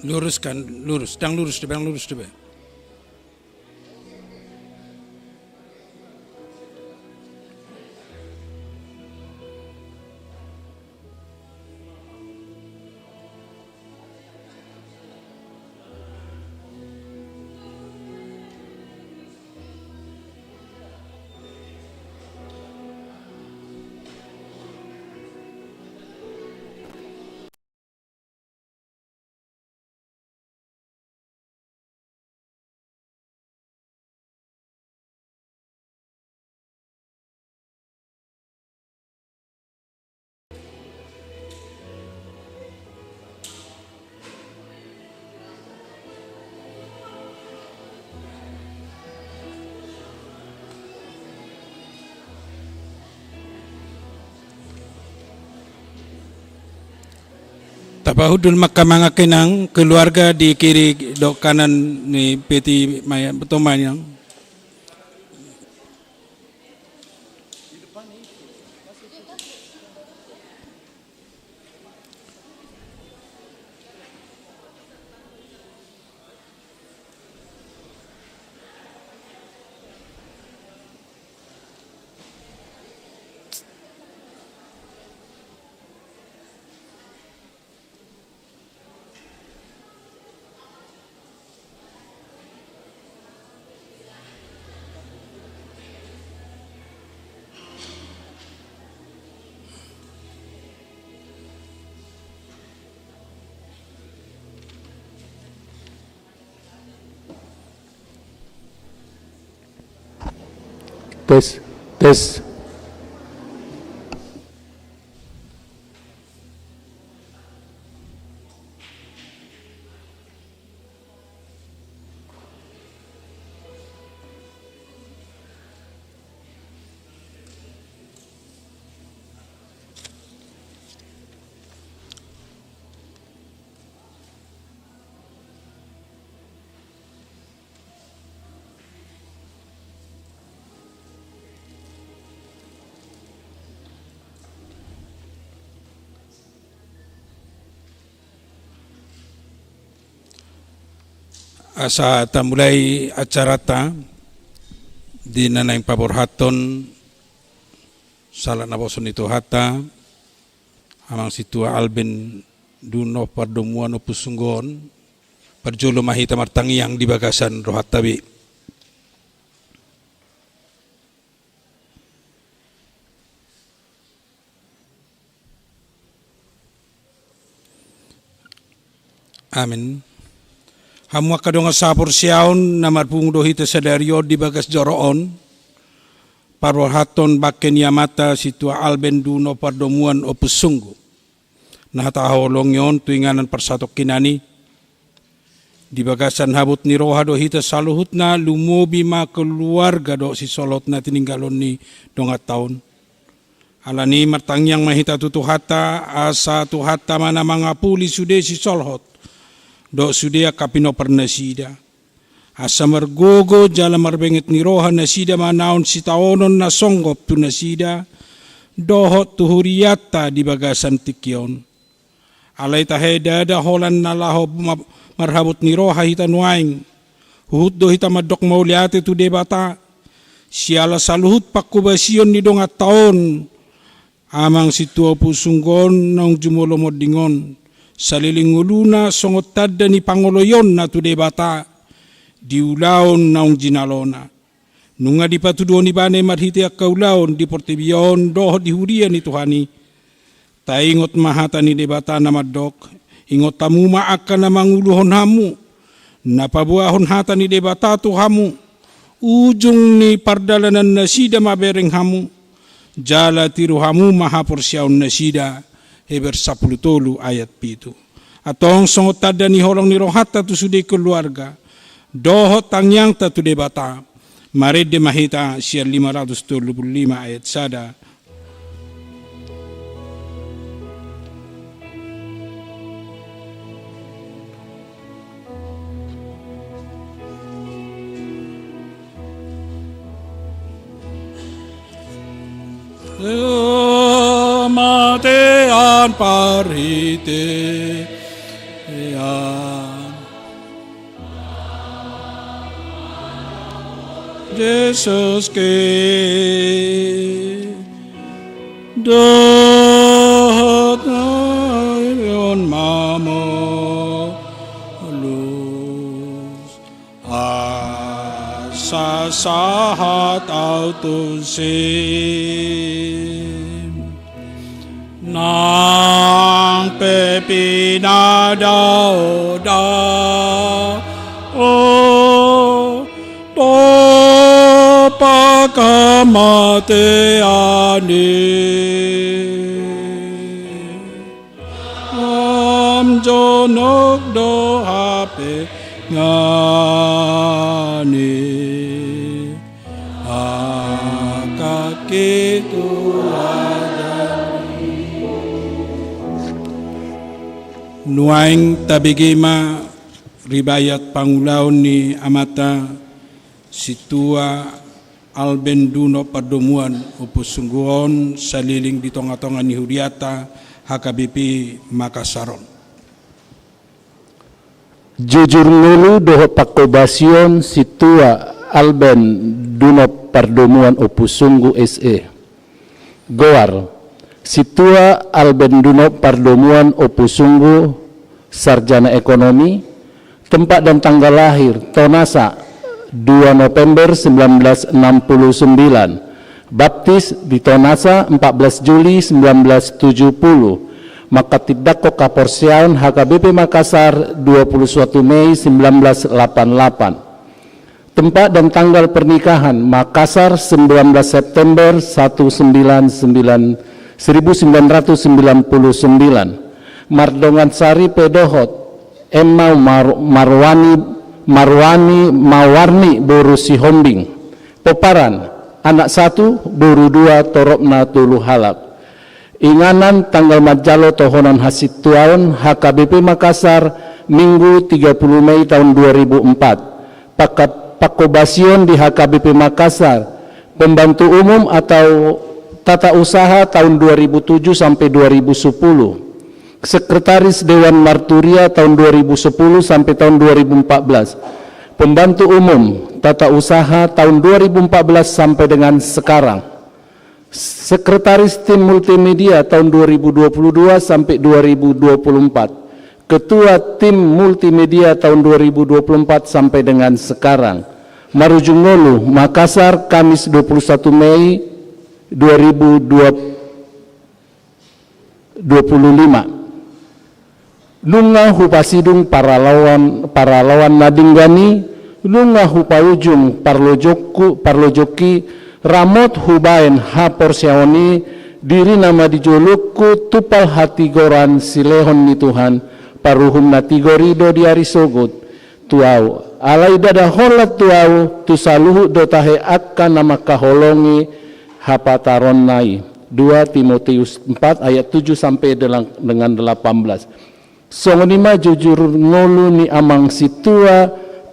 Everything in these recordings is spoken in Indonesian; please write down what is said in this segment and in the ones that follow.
Luruskan, lurus, sedang lurus deh. Tapahudul makamanga kenang keluarga di kiri dok kanan ni peti maya betomanya yang tes. asa ta mulai acara ta di nanay paborhaton salat na boson itu hata amang situa Alben duno pardomuan o pusunggon parjolo mahita martangiang di bagasan rohatabi amin. Hamu kadonga sapor siaon namar pungdo hita sadario di bagas joroon parwahaton baken yamata situa Alben duno pardomuan o pusunggo nah taholong yon tuinganan persatok kinani di bagasan habut ni roha do hita saluhut na lumobi ma keluarga do si solot na tininggalon ni dongat taon alani martangyang mahita tutuhata asa tuhata mana mangapuli sude si solhot do sudia kapino pernasida asa margogo jala marbengit ni roha nasida manaon si taonon na songgop tu nasida dohot tuhuriata di bagasan tikyon alay tahedada holan na laho marhabot ni roha hita nuaing huhut do hita madok mauliate tu debata siala saluhut pakubasyon ni dongat taon amang situa pusunggon nang jumolomod dingon saliling uluna songot tada ni pangoloyon na tude bata diulaon naong jinalona nunga di patuduon ni bane marhiti akaulaon di portibion doh di hurian ni Tuhani taingot mahata ni debata na madok ingot tamu maaka na manguluhon hamu napabuahon hata ni debata tu hamu ujung ni pardalanan nasida mabereng hamu jala tiru hamu mahaporsyaon nasida Heber 10 ayat 7. Atong songot tada ni holong ni rohata tu sudi keluarga. Doho tangyang tatu debata. Marid de mahita siya 535 ayat sada. Matean parhite ya Yesus ke dohot ayon mamo luz asa sahat autusim nang pepinadao da pagkamatiani amjonok dohape ngani akakituladan nuaing tabigima ribayat pangulaon ni amata situa albenduno padomuan upusungguon saliling di tonga-tonga ni Huriata HKBP Makassaron. Jujur ngulu doho pakobasion situa alben duno pardomuan upusunggu SE. Goar situa alben duno pardomuan upusunggu sarjana ekonomi, tempat dan tanggal lahir Tonasa 2 November 1969, baptis di Tonasa 14 Juli 1970, maka terdakwa Kaporsian HKBP Makassar 21 Mei 1988. Tempat dan tanggal pernikahan Makassar 19 September 1999, Mardongan Sari Pedohot Emma Mawarni Boru Sihombing, Poparan anak 1 Boru 2 Torokna Tulu Halak. Inganan tanggal Majalo Tohonan Hasit Tuaon HKBP Makassar Minggu 30 Mei tahun 2004. Pakobasion di HKBP Makassar, pembantu umum atau tata usaha tahun 2007 sampai 2010. Sekretaris Dewan Marturia tahun 2010 sampai tahun 2014. Pembantu umum tata usaha tahun 2014 sampai dengan sekarang. Sekretaris tim multimedia tahun 2022 sampai 2024. Ketua tim multimedia tahun 2024 sampai dengan sekarang. Marujungolu, Makassar, Kamis 21 Mei 2025. Lunga hupasidung para lawan nadinggani, lunga hupaujung parlojoki ramot hubaen haporsiaoni diri nama dijolukku tupal hati goran silehon ni Tuhan paruhum natigorido diari sogut tuau alai dada holat tuau tusaluhu dotahe akka nama kaholongi hapataron nai 2 Timotius 4 ayat 7 sampai dengan 18. Songonima jujur ngolu ni amang situa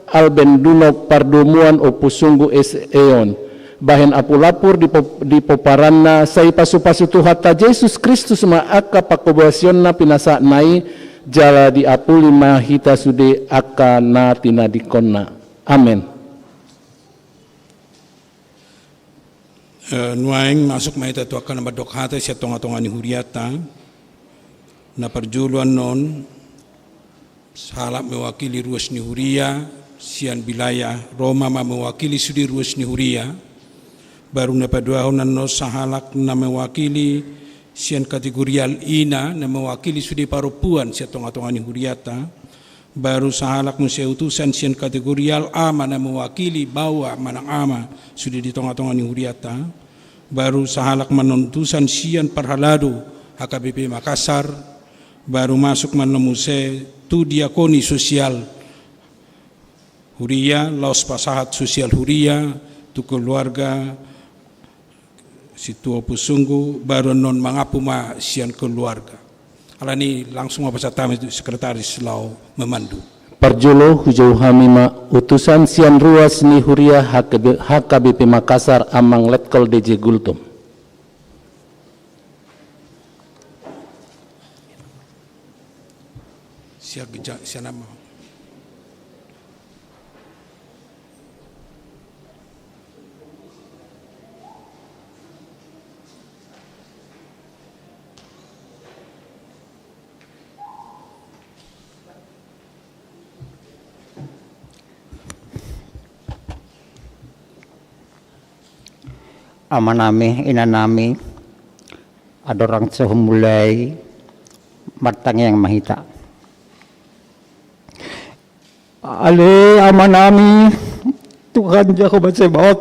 albenduno pardomuan opusunggu eon bahen apulapur di poparanna sai pasu-pasu Tuhata Yesus Kristus ma akka pakobasionna pinasa nai jala di apuli mahita sude akka na tina dikonna. Amin. Nuaing masuk mahita tu akan nabadok hata siya tonga-tonga ni Huriata na perjuluan non salap mewakili ruas ni Huria sian wilayah Roma mewakili sudi ruas ni Huria baru na paduahonan no sahalak na mewakili sian kategorial ina na mewakili sudi parupuan siya tonga-tonga ni Huriata baru sahalak mo siya utusan sian kategorial ama na mewakili bawa manang ama sudi di tonga-tonga ni Huriata baru sahalak manuntusan sian parhalado HKBP Makassar baru masuk menemuse tu diakoni sosial Huria, laos pasahat sosial Huria, tu keluarga situ pusunggu baru non mangapuma sian keluarga. Alani langsung apa satame itu sekretaris lau memandu. Parjolo hujau hamima utusan sian ruas ni Huria HKBP Makassar amang letkol DJ Gultum. Siya nama. ama nami, ina nami, adorang sehumulai, martang yang mahita. Ale ama nami, Tuhan Jehovah Sebaot,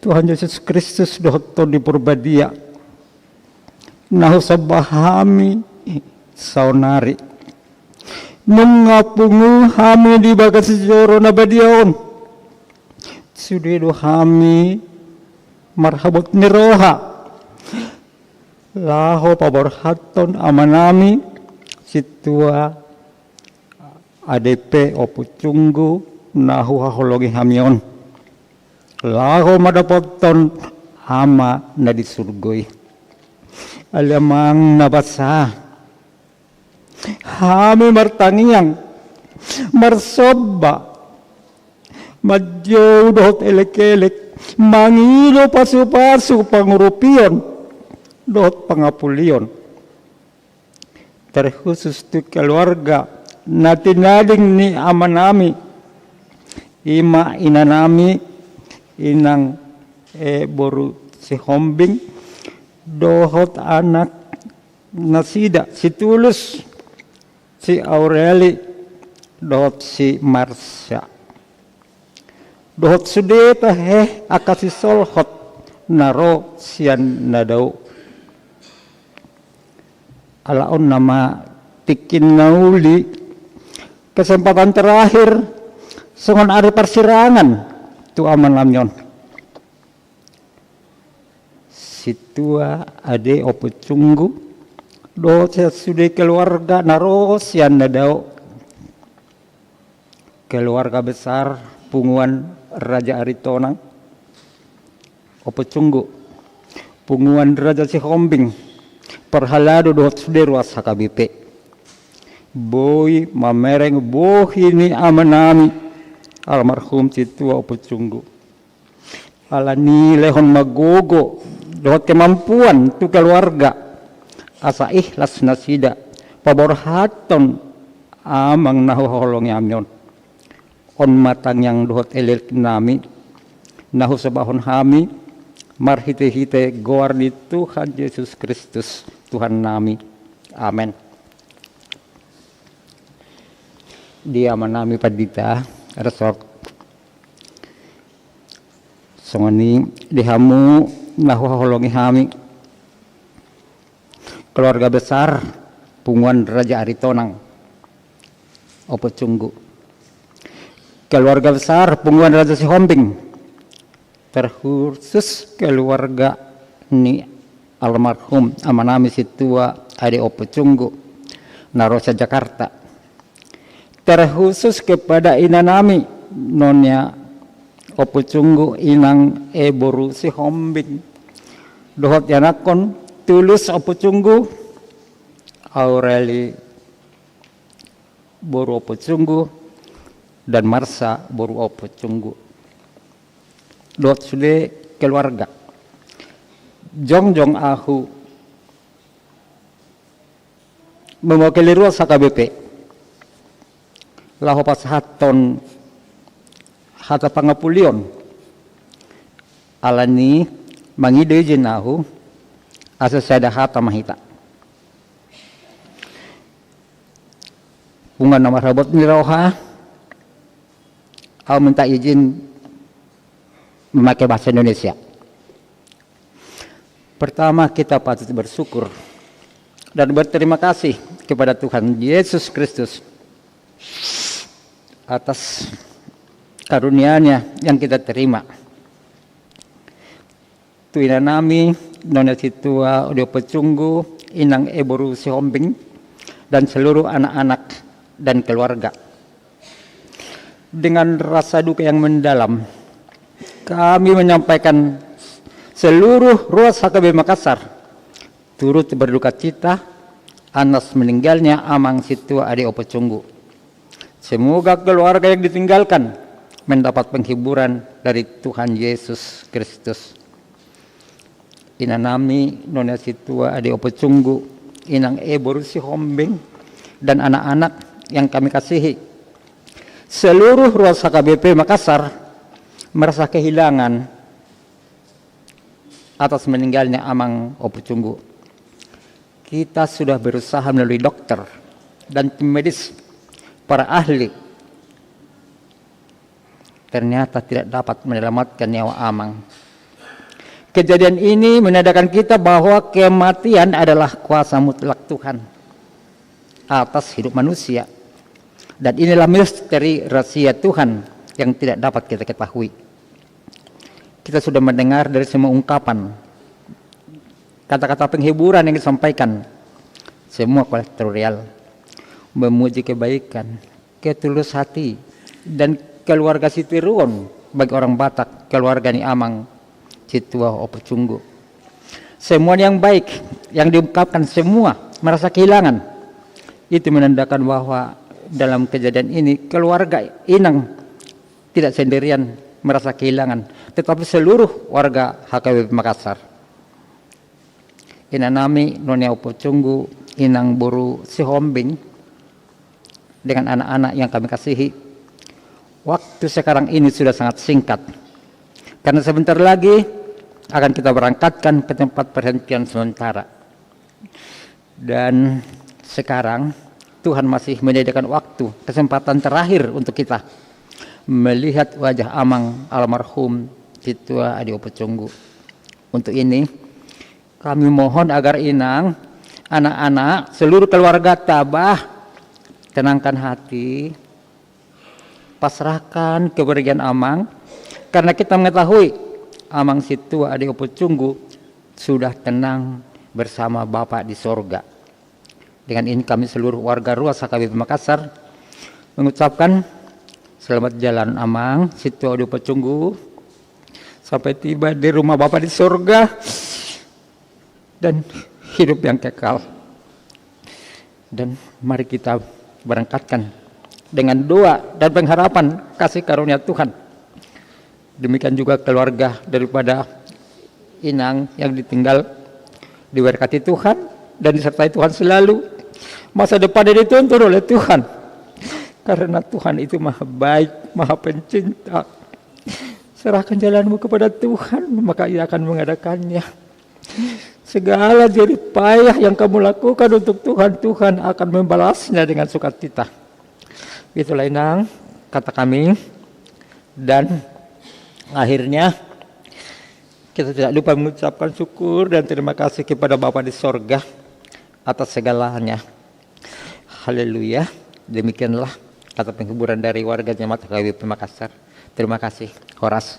Tuhan Yesus Kristus dohto di Purbadia, nahu sabahami saunari, mengapungu hami di bagas joro nabadiaon, sudido hami marhabot niroha, laho paborhaton amanami, situa ADP opo cunggu nahu hahologi hamion, laho madapoton ama na di surgoy, alamang nabasa, hami martangiang, marsoba, madyo dohot elek-elek, mangilo pasu-pasu pangurupion, dohot pangapulion. Terkhusus tu keluarga, natinading ni ama nami, ima ina nami, inang boru si Hombing, dohot anak nasida, si Tulus, si Aureli, dohot si Marsha. Dohot sudeta akasi solhot naro sian nadau. Alaon nama tikin nauli kesempatan terakhir songon ari persirangan tu aman lamyon. Situa ade opo cunggu do sude keluarga naro sian nadau. Keluarga besar punguan Raja Aritonang opo cunggu punguan Raja si Hombing perhalado dohot sude ruas HKBP boy mamereng bohini amanami almarhum situa opo cunggu ala nilehon magogo dohot kemampuan tu keluarga asa ikhlas nasida paborhaton amang nahu holong yamyon on matang yang dohot elek nami nahu sabahon hami marhite-hite goar di Tuhan Yesus Kristus Tuhan nami. Amen. Dia manami padita resort songoni dihamu nahu holongi hami keluarga besar punguan Raja Aritonang opo cunggu. Keluarga besar punguan Raja si Hombing, terkhusus keluarga ni almarhum amanami situa ade opo cunggu narosa Jakarta, terkhusus kepada inanami nonya opo cunggu inang boru si Hombing dohot yanakon Tulus opo cunggu Aureli boru opo cunggu dan Marsha boru opo cunggu dot sude keluarga jongjong ahu mewakili ruas HKBP laho pasahaton hata pangapulion alani mangide jenahu asa sada hata mahita bunga nama rabot niroha aku minta izin memakai bahasa Indonesia. Pertama kita patut bersyukur dan berterima kasih kepada Tuhan Yesus Kristus atas karunia-Nya yang kita terima. Tuina nami nona situa odio pecunggu inang eboru si Hombing dan seluruh anak-anak dan keluarga. Dengan rasa duka yang mendalam, kami menyampaikan seluruh ruas HKB Makassar turut berduka cita atas meninggalnya amang situa ade opo cunggu. Semoga keluarga yang ditinggalkan mendapat penghiburan dari Tuhan Yesus Kristus. Inanami nona situa ade opo cunggu inang eboru si Hombing dan anak-anak yang kami kasihi. Seluruh ruas HKBP Makassar merasa kehilangan atas meninggalnya Amang Opocunggu. Kita sudah berusaha melalui dokter dan tim medis, para ahli, ternyata tidak dapat menyelamatkan nyawa Amang. Kejadian ini menandakan kita bahwa kematian adalah kuasa mutlak Tuhan atas hidup manusia. Dan inilah misteri rahasia Tuhan yang tidak dapat kita ketahui. Kita sudah mendengar dari semua ungkapan, kata-kata penghiburan yang disampaikan, semua kolektorial, memuji kebaikan, ketulus hati, dan keluarga Sitiruon bagi orang Batak, keluarga Ni Amang Citua Opocunggu. Semua yang baik yang diungkapkan semua merasa kehilangan. Itu menandakan bahwa dalam kejadian ini keluarga Inang tidak sendirian merasa kehilangan, tetapi seluruh warga HKBP Makassar. Inanami Nonya Opocunggu, Inang Buru Sihombing, dengan anak-anak yang kami kasihi. Waktu sekarang ini sudah sangat singkat, karena sebentar lagi akan kita berangkatkan ke tempat perhentian sementara. Dan sekarang Tuhan masih menyediakan waktu, kesempatan terakhir untuk kita melihat wajah Amang almarhum Citua Adi Opocunggu. Untuk ini kami mohon agar Inang, anak-anak, seluruh keluarga tabah, tenangkan hati, pasrahkan kepergian Amang, karena kita mengetahui Amang Citua Adi Opocunggu sudah tenang bersama Bapa di sorga. Dengan ini kami seluruh warga Ruas HKBP Makassar mengucapkan selamat jalan Amang Citua Adi Opocunggu sampai tiba di rumah Bapa di sorga dan hidup yang kekal. Dan mari kita berangkatkan dengan doa dan pengharapan kasih karunia Tuhan. Demikian juga keluarga daripada Inang yang ditinggal diberkati Tuhan dan disertai Tuhan selalu. Masa depannya dituntun oleh Tuhan, karena Tuhan itu maha baik, maha pencinta. Serahkan jalanmu kepada Tuhan, maka Ia akan mengadakannya. Segala jerih payah yang kamu lakukan untuk Tuhan, Tuhan akan membalasnya dengan sukacita. Itulah Inang, kata kami. Dan akhirnya kita tidak lupa mengucapkan syukur dan terima kasih kepada Bapa di sorga atas segalanya. Haleluya. Demikianlah kata penghiburan dari warga jemaat HKBP Makassar. Terima kasih. Horas.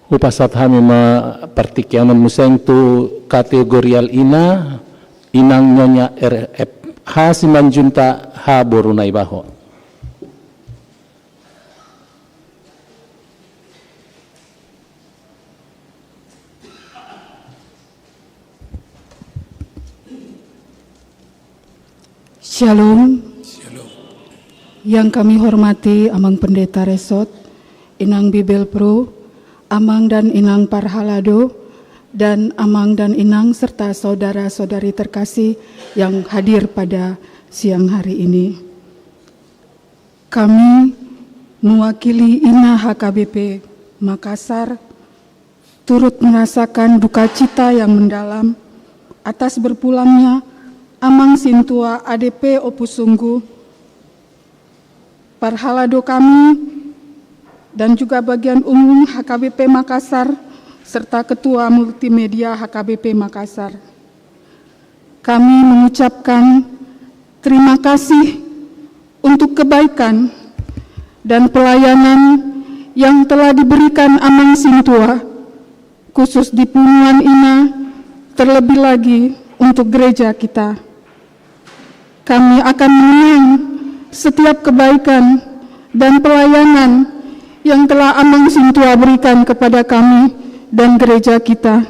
Upasat hamima partikianan museng tu kategorial ina Inang Nyonya RFH Simanjunta H Borunai Baho. Shalom. Yang kami hormati Amang Pendeta Resot, Inang Bibel Pro, Amang dan Inang Parhalado, dan Amang dan Inang serta saudara-saudari terkasih yang hadir pada siang hari ini. Kami mewakili INA HKBP Makassar turut merasakan duka cita yang mendalam atas berpulangnya Amang Sintua ADP Opocunggu, Parhalado kami, dan juga bagian umum HKBP Makassar, serta Ketua Multimedia HKBP Makassar. Kami mengucapkan terima kasih untuk kebaikan dan pelayanan yang telah diberikan Amang Sintua, khusus di Punuan INA, terlebih lagi untuk gereja kita. Kami akan mengenang setiap kebaikan dan pelayanan yang telah Amang Sintua berikan kepada kami dan gereja kita.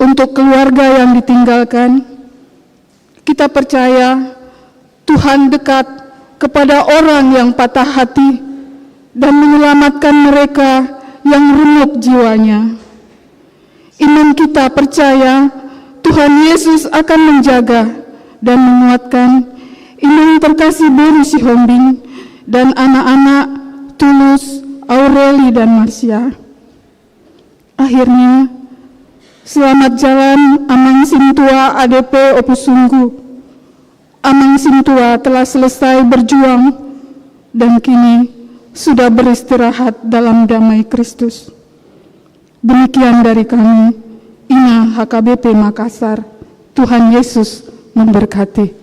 Untuk keluarga yang ditinggalkan, kita percaya Tuhan dekat kepada orang yang patah hati dan menyelamatkan mereka yang remuk jiwanya. Iman kita percaya Tuhan Yesus akan menjaga dan menguatkan Inang terkasih Boru Sihombing dan anak-anak Tulus, Aureli, dan Marsya. Akhirnya, selamat jalan Amang Sintua ADP Opus Sungguh. Amang Sintua telah selesai berjuang dan kini sudah beristirahat dalam damai Kristus. Demikian dari kami, Ina HKBP Makassar. Tuhan Yesus memberkati.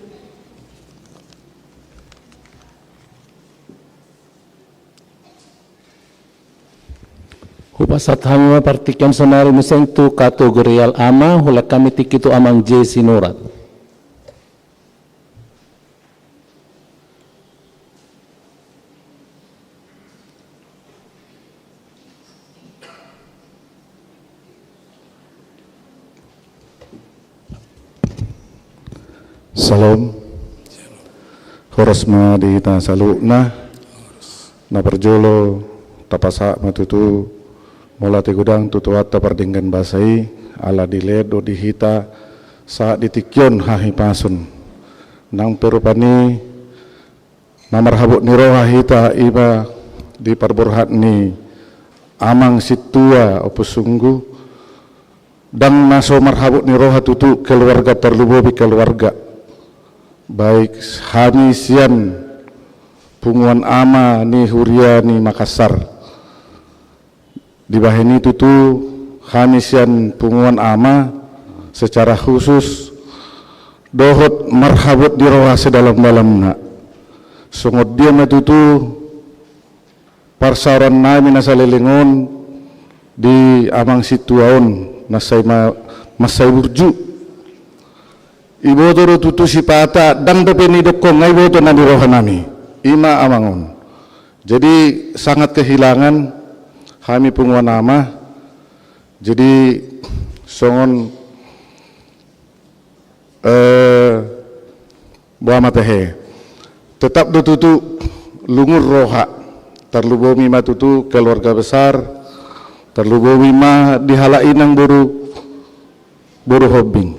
Hupasat hama partikan sonari musentu kategorial ama hula kami tikitu amang J Sinurat. Salam. Horas ma di ta salu na perjolo tapasa matutu mula te gudang tutuata pardinggan basai ala diledo dihita saat ditikyon hahi pasun nang perupani namar habut niroha hita iba di parburhat ni amang situa Opus Sungguh dan naso marhabut niroha tutu keluarga perlubobi keluarga baik kami sian punguan ama ni Huria ni Makassar di bahini tutu kami sian punguan ama secara khusus dohot marhabut di rohase dalam-dalamna sungod dia matutu parsaran nami nasalilingon di amang situaon masay burju iboto ro tutu sipata dang depeni dokong ngai boto na di roha nami ima amangon. Jadi sangat kehilangan kami punguan nama, jadi songon buah matehe tetap dututu lungur roha terlubomi matutu keluarga besar terlubomi mah dihalain ang buru hobbing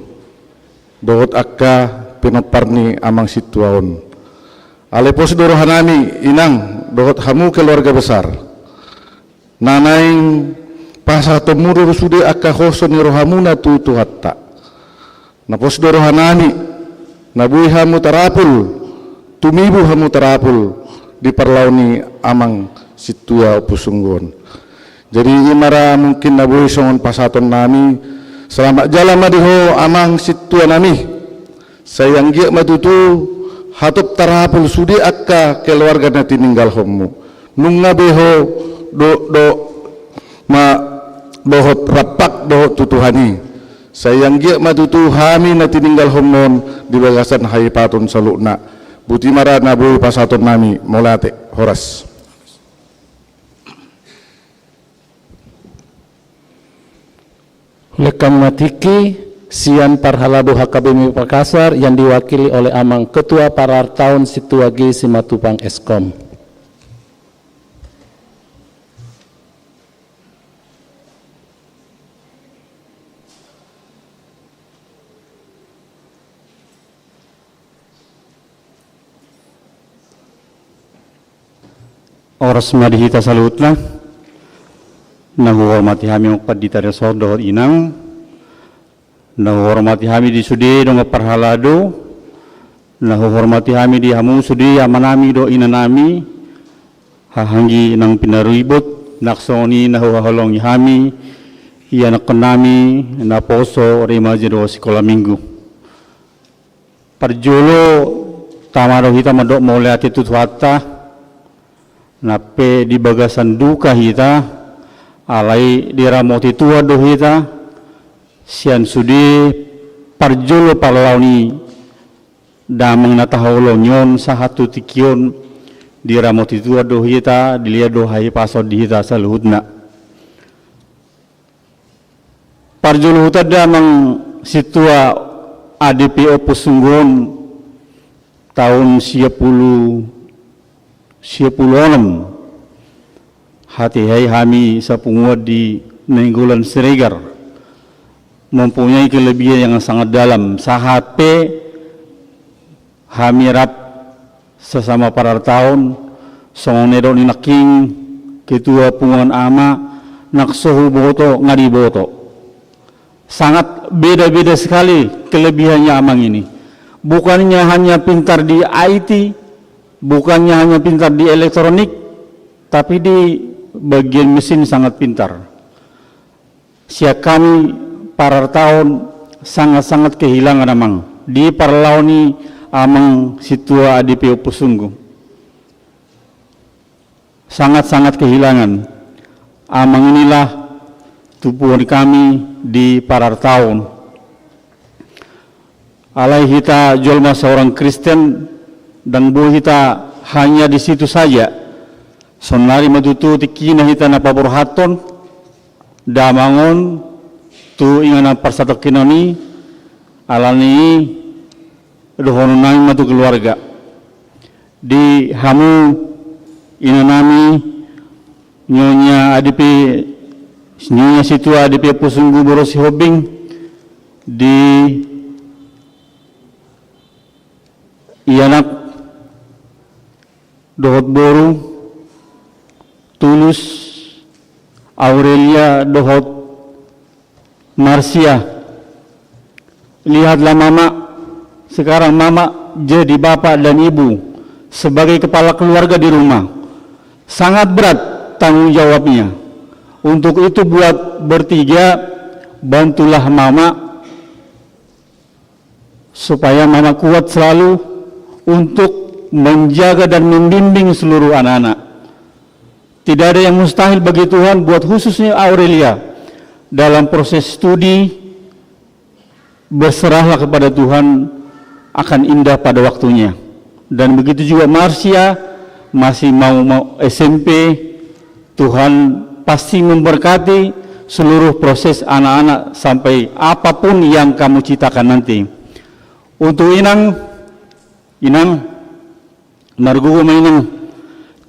dohot akka pinoparni amang situaon alepos dorohanami inang dohot hamu keluarga besar nanaing pasa temuru sude akka hoso ni rohamuna tu hatta napos dorohanani nabui hamu tarapul tumibu hamu tarapul di parlauni amang situa Opus Sungguh. Jadi imara mungkin nabui songon pasaton nami selamat jalan madiho amang situa nami sayang gia matutu hatop tarapul sude akka keluarga nati ninggal homu nunga beho dohot rapak dohot tutuhani sayang gia matutu hami na tininggal homon di bagasan hai patun salukna buti mara nabu pasaton nami molate horas. Lekam matiki sian parhalabo HKBP Makassar yang diwakili oleh amang Ketua Parartaun Situagi Simatupang Eskom. Oras madihita salutna nahuhormati hami ukpadita resort dohot inang nahuhormati hami di sudi do parhalado nahuhormati hami di hamu sudi amanami do inanami hahanggi nang pinaribot naksoni nahuhaholongi hami iya nakonami naposo remaja do sekolah minggu parjolo tamaro hita madok mauleati tutuata nape di bagasan duka hita alai di ramoti tua do hita sian sudi parjolo parlauni damang nataholo nyon sahatu tikion di ramoti tua do hita dilihat do hai pasod di hita saluhutna parjolo huta damang situa ADP Opus Sungguh tahun 10 hati hai hami sapungwad di Nenggolan Siregar mempunyai kelebihan yang sangat dalam sahape hamirap sesama para tahun songonedo ni naking ketua punguan ama naksohu boto ngadi boto. Sangat beda-beda sekali kelebihannya amang ini. Bukannya hanya pintar di IT, bukannya hanya pintar di elektronik, tapi di bagian mesin sangat pintar. Siap kami para tahun sangat-sangat kehilangan amang. Di parlauni amang situa ADP Pusunggu. Sangat-sangat kehilangan. Amang inilah tupuan kami di para tahun. Alai kita jolma seorang Kristen dan bu kita hanya di situ saja. Sonari madutu tikina kita napa borhaton damangon tu ingana parsatok kinoni alani dohonunang matu keluarga di hamu inanami nyonya ADP nyonya situ ADP Pusunggu Borosi Hobing di ianak dohot boru Tulus Aurelia dohot Marsia. Lihatlah mama, sekarang mama jadi bapak dan ibu sebagai kepala keluarga di rumah. Sangat berat tanggung jawabnya. Untuk itu buat bertiga, bantulah mama supaya mama kuat selalu untuk menjaga dan membimbing seluruh anak-anak. Tidak ada yang mustahil bagi Tuhan, buat khususnya Aurelia dalam proses studi. Berserahlah kepada Tuhan, akan indah pada waktunya. Dan begitu juga Marsia masih mau SMP, Tuhan pasti memberkati seluruh proses anak-anak sampai apapun yang kamu citakan nanti. Untuk Inang margugo mainang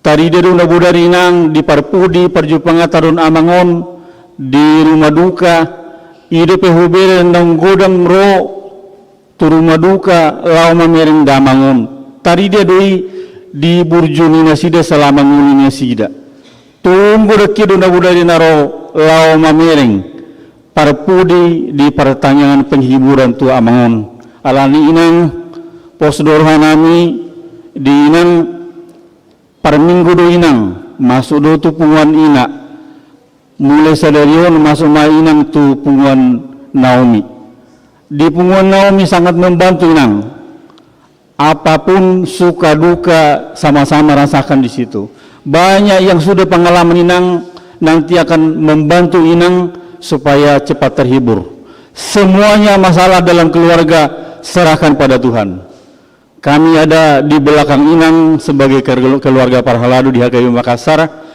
tari deruna budari Inang di Parpudi Perjumpaan Tarun Amangon di rumah duka ide pehubere nang godang ro tu rumah duka lau mamering damangon tari dia doi di burjunina sida selama ngulina sida tunggu deki duna budari naro lau mamering Parpudi di pertanyaan penghiburan tu Amangon alani Inang posdorhanami di Inang par minggu do Inang masuk do tu punguan ina mulai sadarion masuk mainang tu punguan Naomi. Di punguan Naomi sangat membantu Inang. Apapun suka duka sama-sama rasakan di situ. Banyak yang sudah pengalaman Inang nanti akan membantu Inang supaya cepat terhibur. Semuanya masalah dalam keluarga serahkan pada Tuhan. Kami ada di belakang Inang sebagai keluarga Parhaladu di HKBP Makassar,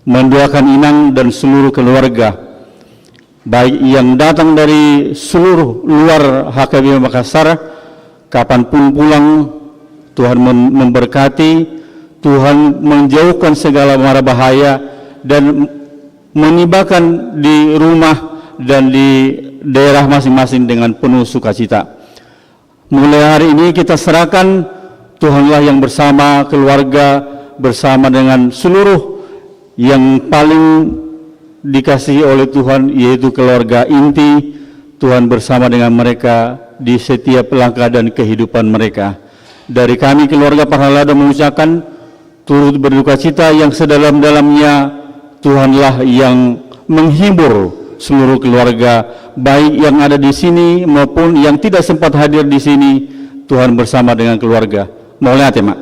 mendoakan Inang dan seluruh keluarga, baik yang datang dari seluruh luar HKBP Makassar, kapanpun pulang, Tuhan memberkati, Tuhan menjauhkan segala mara bahaya, dan menibakan di rumah dan di daerah masing-masing dengan penuh sukacita. Mulai hari ini kita serahkan, Tuhanlah yang bersama keluarga, bersama dengan seluruh yang paling dikasihi oleh Tuhan, yaitu keluarga inti. Tuhan bersama dengan mereka di setiap langkah dan kehidupan mereka. Dari kami keluarga Parhaladu mengucapkan turut berduka cita yang sedalam-dalamnya. Tuhanlah yang menghibur seluruh keluarga, baik yang ada di sini maupun yang tidak sempat hadir di sini. Tuhan bersama dengan keluarga. Mohon lihat ya, Mak.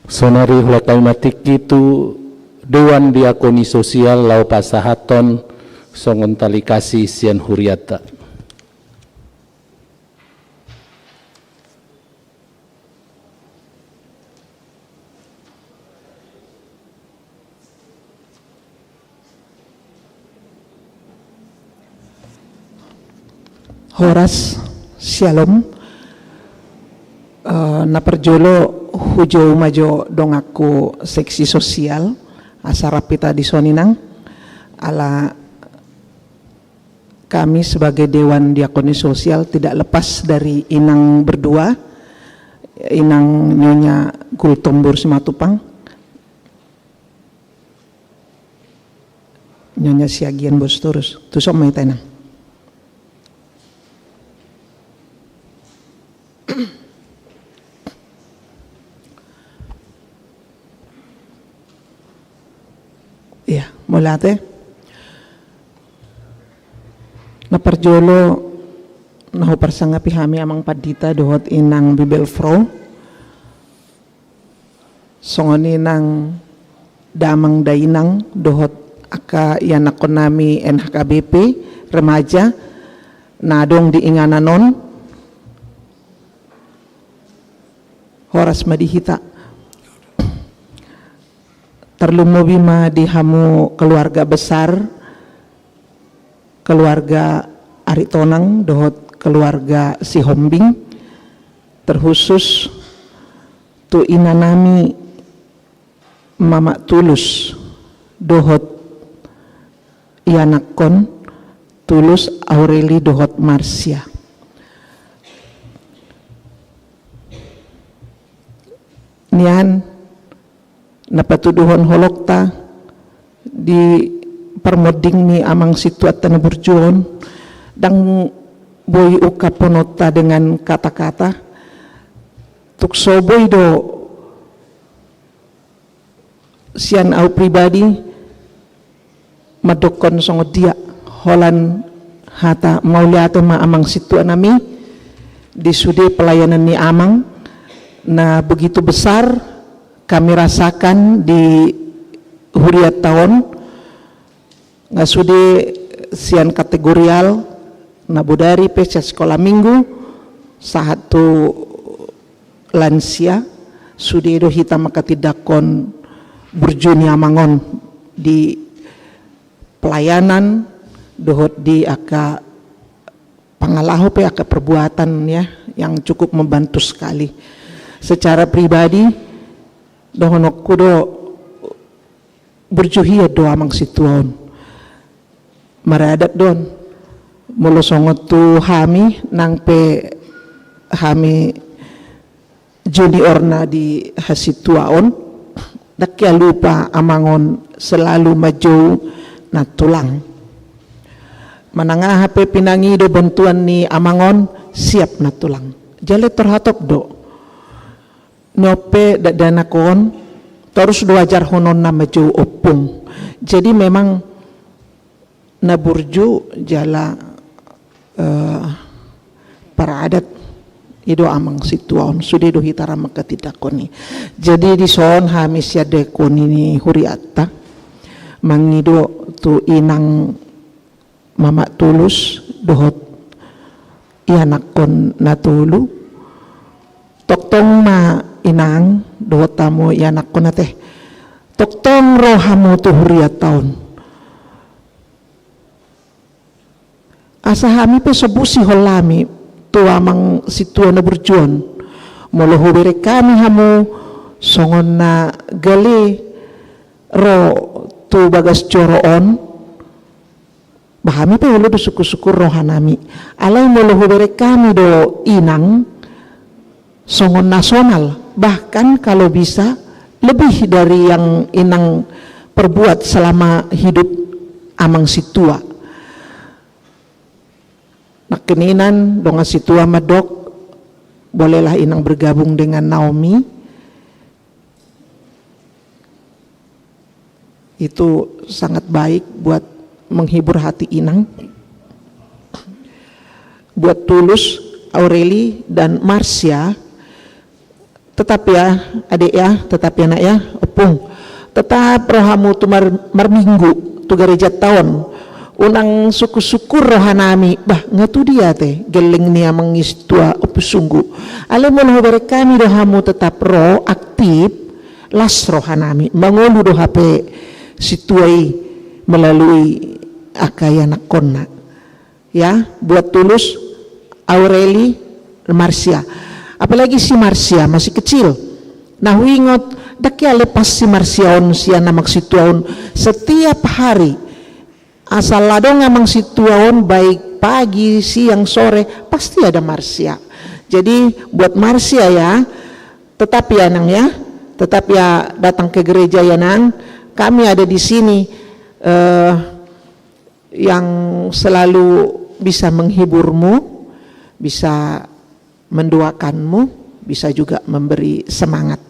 Sonari hulatai matik itu Dewan Diakoni Sosial Lau Pasahaton Songon Tali Kasih Sian Huriata. Horas Shalom. Na perjolo hujo majo dong aku seksi sosial asara pita di soninang ala kami sebagai Dewan Diakoni Sosial tidak lepas dari inang berdua, inang Nyonya Gultombur Simatupang, Nyonya Siagian Bosturus, tusok may tenang. Iya, mula teh. Naparjolo naho parsangapi hami amang padita dohot inang Bibelfro. Songoni nang damang dainang dohot aka yanakon nami NHKBP remaja nadong di ingananon horas madihita terlumubi ma dihamu keluarga besar, keluarga Aritonang dohot keluarga si Hombing, terkhusus tu inanami Mama Tulus dohot ianakon Tulus Aureli dohot Marsia. Nian napatuduhon holokta di permoding ni amang situat tanah berjuon dang boy uka ponota dengan kata-kata tuk soboy do sian au pribadi madokon songo dia holan hata mauliate ma amang situat nami di sude pelayanan ni amang na begitu besar kami rasakan di huriat tahun nggak sude sian kategorial nabudari peca sekolah minggu saat tu lansia sude do hitam maka tidakon berjuni amangon di pelayanan dohot di aka pangalaho pe aka perbuatan ya yang cukup membantu sekali secara pribadi dohonok kudo berjuhia do amang situon maradat don mulo songot tu hami nang pe hami junior na di hasituaon dakya lupa amangon selalu maju na tulang manangah pe pinangi do bantuan ni amangon siap na tulang jale terhatop do nope dana kon terus doajar honon na maju opung jadi memang naburju jala para adat ido amang situon sudah do hitara maka tidak koni jadi di son hamis ya de koni ni huriata mangido tu inang Mama Tulus dohot ianakon natulu toktong ma inang dohot tamu ianakon nateh toktong rohamu tu huriat tahun asa hami pe sobusi holami tu amang situa na berjuan molo hubere kami hamu songon na gali ro tu bagas coroon bahami pe hulu do syukur-syukur rohanami alai molo hubere kami do inang songon nasional bahkan kalau bisa lebih dari yang inang perbuat selama hidup amang situa nak keninan donga situa madok bolehlah inang bergabung dengan Naomi itu sangat baik buat menghibur hati inang buat Tulus, Aureli dan Marsia tetap ya adik ya tetap ya nak ya opung tetap rohamu tu marminggu tu gereja tahun unang syukur rohanami bah ngatu dia teh geleng nia mengistua opusunggu ale molo bare kami rohamu tetap roh aktif las rohanami mangolu do HP situai melalui akayana konna ya buat Tulus, Aureli, Marsia apalagi si Marsia masih kecil nah wingot dakya lepas si Marsia on siana maksituaon setiap hari asal ladong ngamang situaon baik pagi, siang, sore, pasti ada Marsia. Jadi buat Marsia ya, tetap ya Nang ya, tetap ya datang ke gereja ya Nang. Kami ada di sini yang selalu bisa menghiburmu, bisa mendoakanmu, bisa juga memberi semangat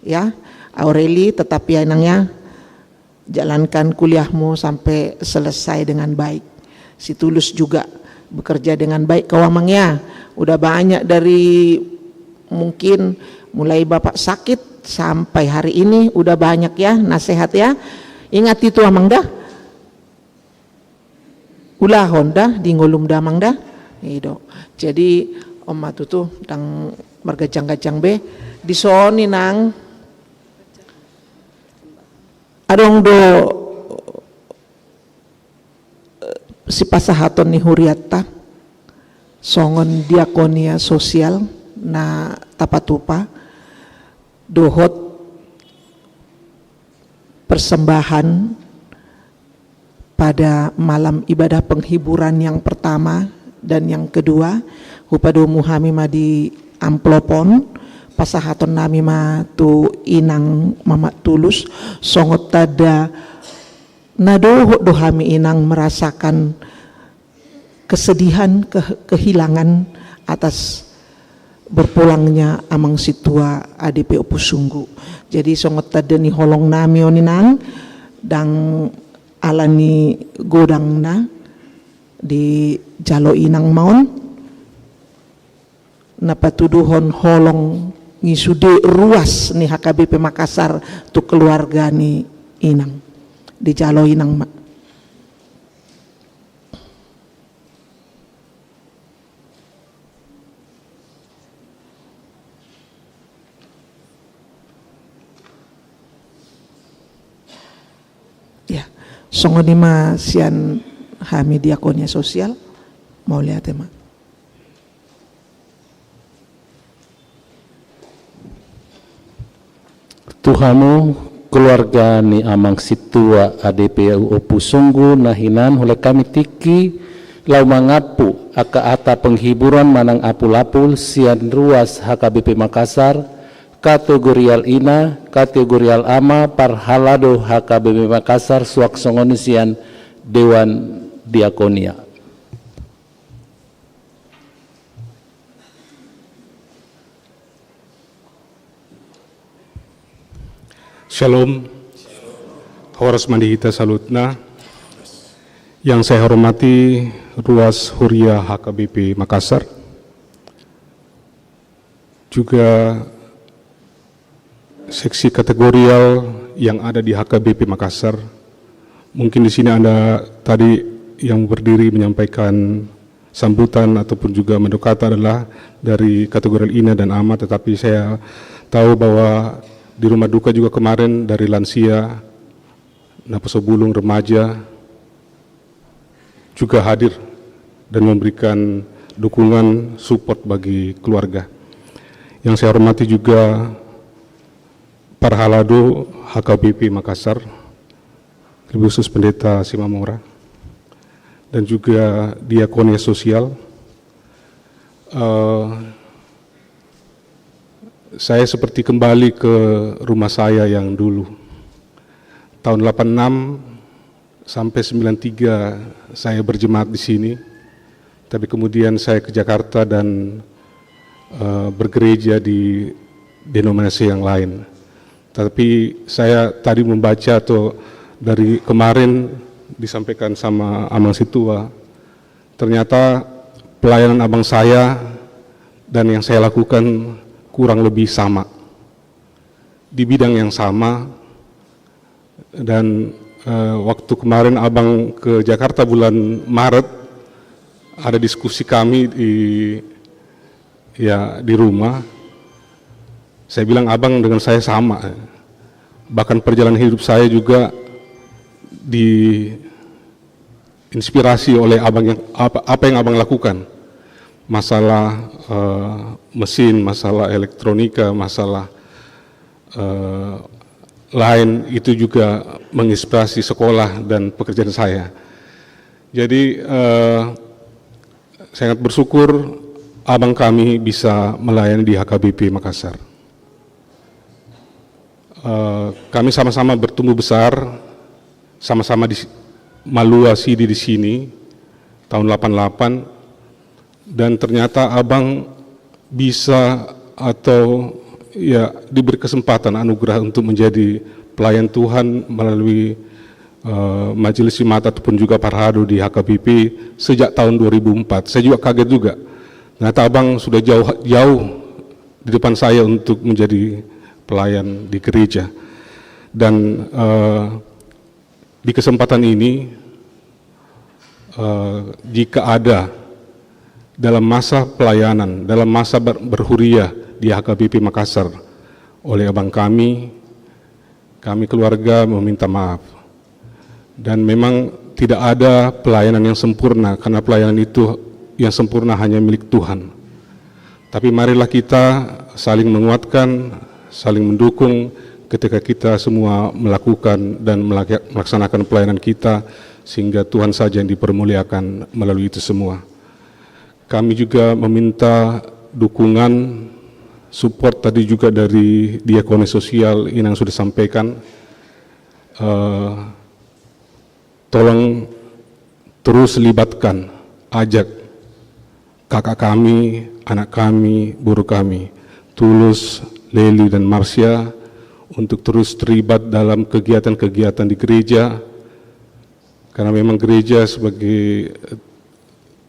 ya. Aureli tetap ya Nang ya, jalankan kuliahmu sampai selesai dengan baik. Si Tulus juga bekerja dengan baik kawamangnya. Udah banyak dari mungkin mulai Bapak sakit sampai hari ini udah banyak ya nasihat ya. Ingat itu amang dah. Ulah honda di ngolum damang dah. Itu. Jadi Oma tuh tang margajang-gajang be di soni Nang. Adong do si pasahaton ni huriata songon diakonia sosial na tapatupa dohot persembahan pada malam ibadah penghiburan yang pertama dan yang kedua hupado muhami madi amplopon pasahaton nami ma tu inang mama Tulus songot tada nadoho dohami inang merasakan kesedihan, kehilangan atas berpulangnya amang situa ADP Opus Sungguh. Jadi songot tada ni holong nami oninang dang alani godangna di jalo inang maon napatuduhon holong ngisude ruas ni HKBP Makassar tu keluarga ni inang di jalo inang mak. Ya, songonima sian hami diakonia sosial mau lihat emak. Tuhamu keluarga ni amang situa ADP Opus Sungguh nahinan oleh kami tiki lau mangapu aka ata penghiburan manang apul-apul sian ruas HKBP Makassar kategorial ina kategorial ama parhalado HKBP Makassar suak songoni sian Dewan Diakonia. Shalom, Horas Mandihita Salutna, yang saya hormati Ruas Huria HKBP Makassar, juga seksi kategorial yang ada di HKBP Makassar. Mungkin di sini Anda tadi yang berdiri menyampaikan sambutan ataupun juga mendokata adalah dari kategorial ina dan ama, tetapi saya tahu bahwa di rumah duka juga kemarin dari lansia, napasobulung, remaja juga hadir dan memberikan dukungan support bagi keluarga. Yang saya hormati juga Parhalado HKBP Makassar, lebih khusus Pendeta Simamora, dan juga Diakonia Sosial. Saya seperti kembali ke rumah saya yang dulu. Tahun 86 sampai 93 saya berjemaat di sini. Tapi kemudian saya ke Jakarta dan bergereja di denominasi yang lain. Tapi saya tadi membaca atau dari kemarin disampaikan sama Amang Situa, ternyata pelayanan abang saya dan yang saya lakukan kurang lebih sama, di bidang yang sama. Dan waktu kemarin abang ke Jakarta bulan Maret, ada diskusi kami di rumah. Saya bilang abang dengan saya sama, bahkan perjalanan hidup saya juga diinspirasi oleh abang yang apa yang abang lakukan. Masalah mesin, masalah elektronika, masalah lain itu juga menginspirasi sekolah dan pekerjaan saya. Jadi sangat bersyukur abang kami bisa melayani di HKBP Makassar. Kami sama-sama bertumbuh besar, sama-sama di Malua Sidi di sini tahun 88, dan ternyata abang bisa atau ya diberi kesempatan anugerah untuk menjadi pelayan Tuhan melalui Majelis Jemaat ataupun juga Parhado di HKBP sejak tahun 2004. Saya juga kaget juga. Ternyata abang sudah jauh di depan saya untuk menjadi pelayan di gereja. Dan di kesempatan ini, jika ada dalam masa pelayanan, dalam masa berhuriah di HKBP Makassar oleh abang kami keluarga meminta maaf. Dan memang tidak ada pelayanan yang sempurna, karena pelayanan itu yang sempurna hanya milik Tuhan. Tapi marilah kita saling menguatkan, saling mendukung ketika kita semua melakukan dan melaksanakan pelayanan kita, sehingga Tuhan saja yang dipermuliakan melalui itu semua. Kami juga meminta dukungan, support tadi juga dari diakoni sosial ini yang sudah disampaikan. Tolong terus libatkan, ajak kakak kami, anak kami, buruh kami, Tulus, Leli, dan Marsha untuk terus terlibat dalam kegiatan-kegiatan di gereja, karena memang gereja sebagai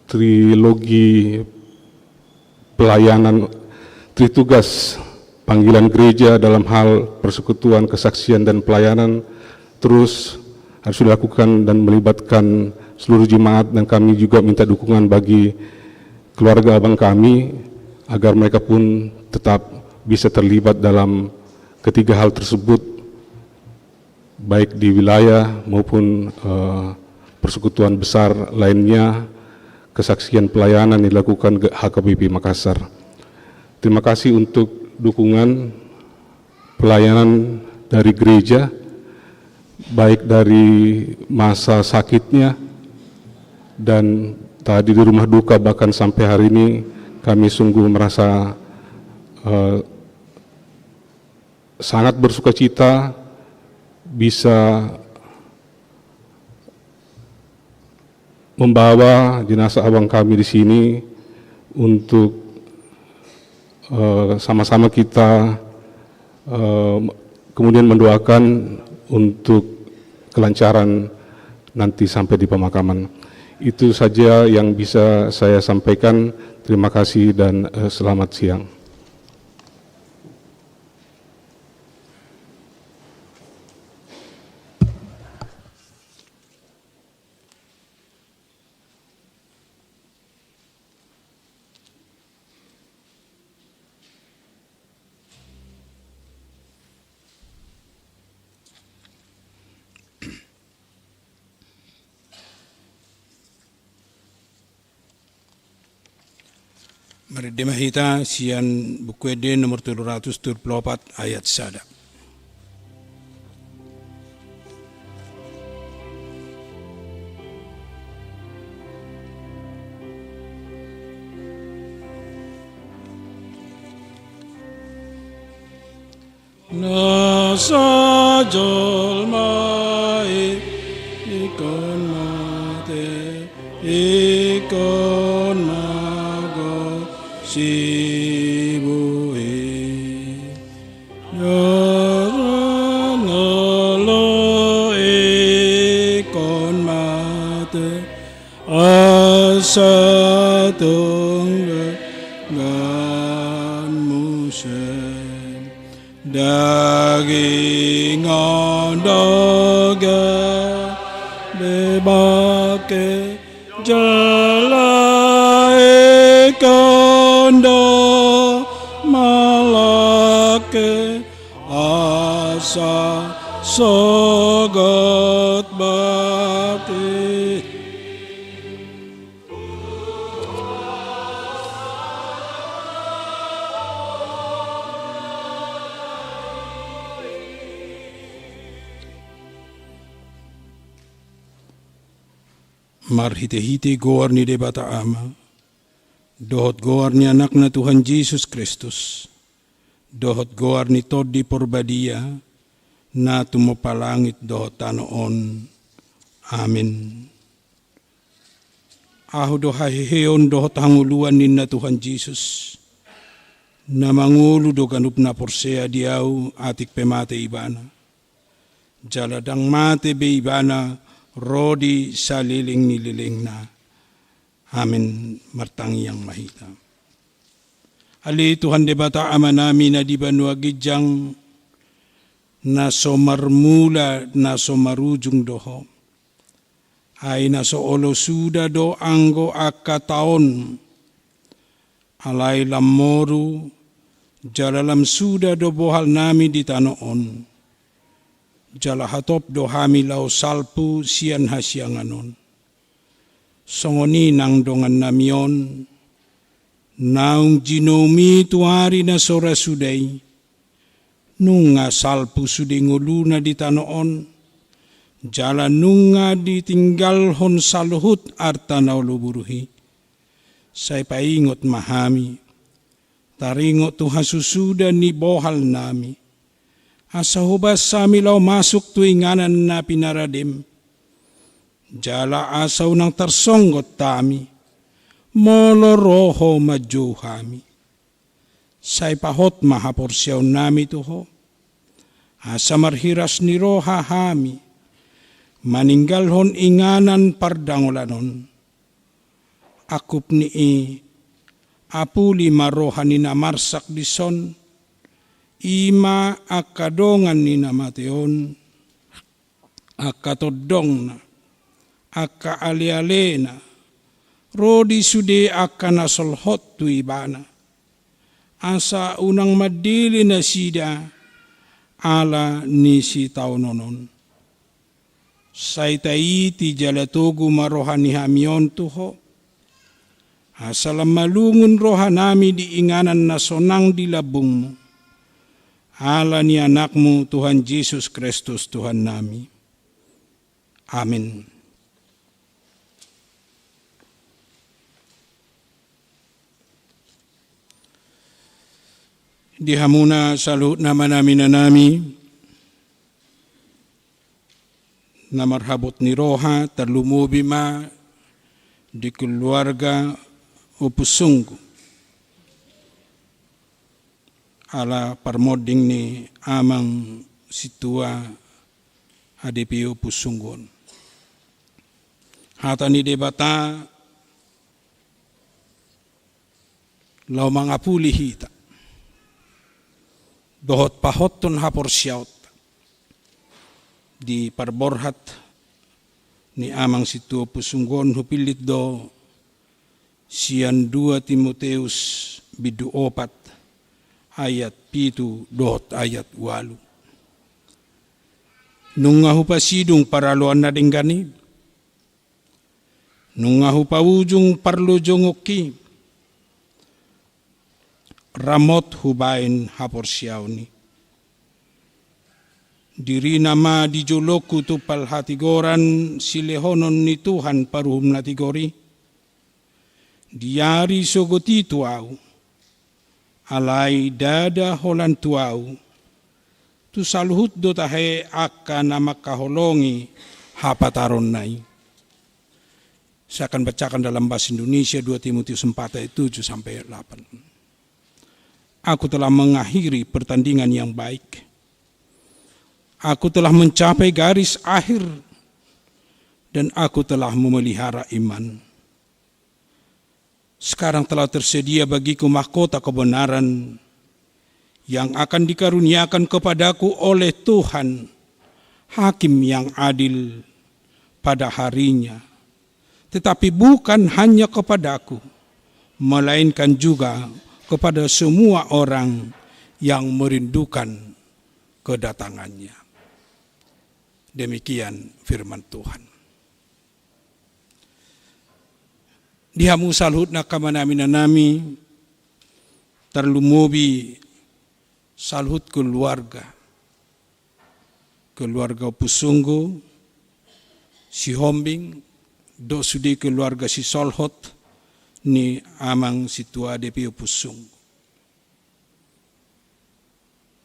trilogi pelayanan, tritugas panggilan gereja dalam hal persekutuan, kesaksian, dan pelayanan terus harus dilakukan dan melibatkan seluruh jemaat. Dan kami juga minta dukungan bagi keluarga abang kami agar mereka pun tetap bisa terlibat dalam ketiga hal tersebut, baik di wilayah maupun persekutuan besar lainnya, kesaksian pelayanan yang dilakukan HKBP Makassar. Terima kasih untuk dukungan pelayanan dari gereja, baik dari masa sakitnya dan tadi di rumah duka, bahkan sampai hari ini kami sungguh merasa sangat bersuka cita bisa membawa jenazah abang kami di sini untuk sama-sama kita kemudian mendoakan untuk kelancaran nanti sampai di pemakaman. Itu saja yang bisa saya sampaikan. Terima kasih dan selamat siang. Mari demahita sian buku ede nomor 774 ayat sada. Nasa jolmai ikon mate ikon mago sibue yorangalo ikon mate asatung gan musen daging ondoga debake jalai kondo malake asa sogot bati. Asmar hite-hite goar ni debata ama, dohot goar ni anak na Tuhan Yesus Kristus, dohot goar ni todi porbadia, na tumupalangit dohot tanoon. Amin. Aho do hahiheon dohot hanguluan ni na Tuhan Yesus, na mangulu do ganup na porsea diau atik pemate ibana. Jaladang mate be ibana, rodi sa liling nililing na. Amin. Martangyang mahita. Ali Tuhan debata ama namin na di banuagidjang na somarmula na somarujung doho. Ay na so olo suda do anggo akataon. Alay lamoru jalalam suda do bohal nami di tanoon. Jala hatop do hami lau salpu sian hasyanganon. Songoni nang dongan namion, naung jinomi tuari na sora sudai, nunga salpu sudi nguluna di tanoon, jala nunga ditinggal hon saluhut arta nauluburuhi, say paingot mahami, taringot tu hasusuda ni bohal nami, asa hubas sami lau masuk tuinganan na pinaradim, jala asaw nang tarsonggot tami, molo roho majuhami. Say pahot mahaporsyaw nami tuho, asa marhiras ni roha hami, maninggalhon inganan pardangolanon. Akup ni apuli marohan ni namarsak dison, ima akadongan ni namateon, akatodong na, aka ali-alena, rodi sude aka nasolhot tu ibana, asa unang madili na sida, ala ni si taunonon. Say taiti jalatogu marohani hamion tuho, asa lamalungun rohanami di inganan na sonang di labungmu, ala ni anakmu Tuhan Yesus Kristus Tuhan nami. Amin. Dihamuna salut nama namin na nami, na marhabot ni roha terlumubi ma di keluarga upusunggu ala parmoding ni amang situa adepi upusunggon hata ni debata lau mangapuli hita dohot pahoton hapor syaut di parborhat ni amang situ pusunggon hupilit do sian 2 Timoteus bidu 4 ayat 7 dohot ayat 8. Nunga hupasidung paraluan na denggani, nunga hupawujung parlojongoki, ramot hubain hapor siyauni. Diri nama di joloku tupal hatigoran silehonon ni Tuhan paruhum natigori. Diari sogoti tuau, alai dada holan tuau, tu saluhut do tahe akka nama kaholongi hapataron nai. Saya akan bacakan dalam bahasa Indonesia 2 Timotius 4 ayat 7 sampai 8. Aku telah mengakhiri pertandingan yang baik. Aku telah mencapai garis akhir dan aku telah memelihara iman. Sekarang telah tersedia bagiku mahkota kebenaran yang akan dikaruniakan kepadaku oleh Tuhan, Hakim yang adil pada harinya. Tetapi bukan hanya kepadaku, melainkan juga kepada semua orang yang merindukan kedatangannya. Demikian firman Tuhan. Dihamu salhut na kamanamin nami terlumubi salhut keluarga pusunggu si Hombing do sudi keluarga si Solhot ni amang situa DP pusung.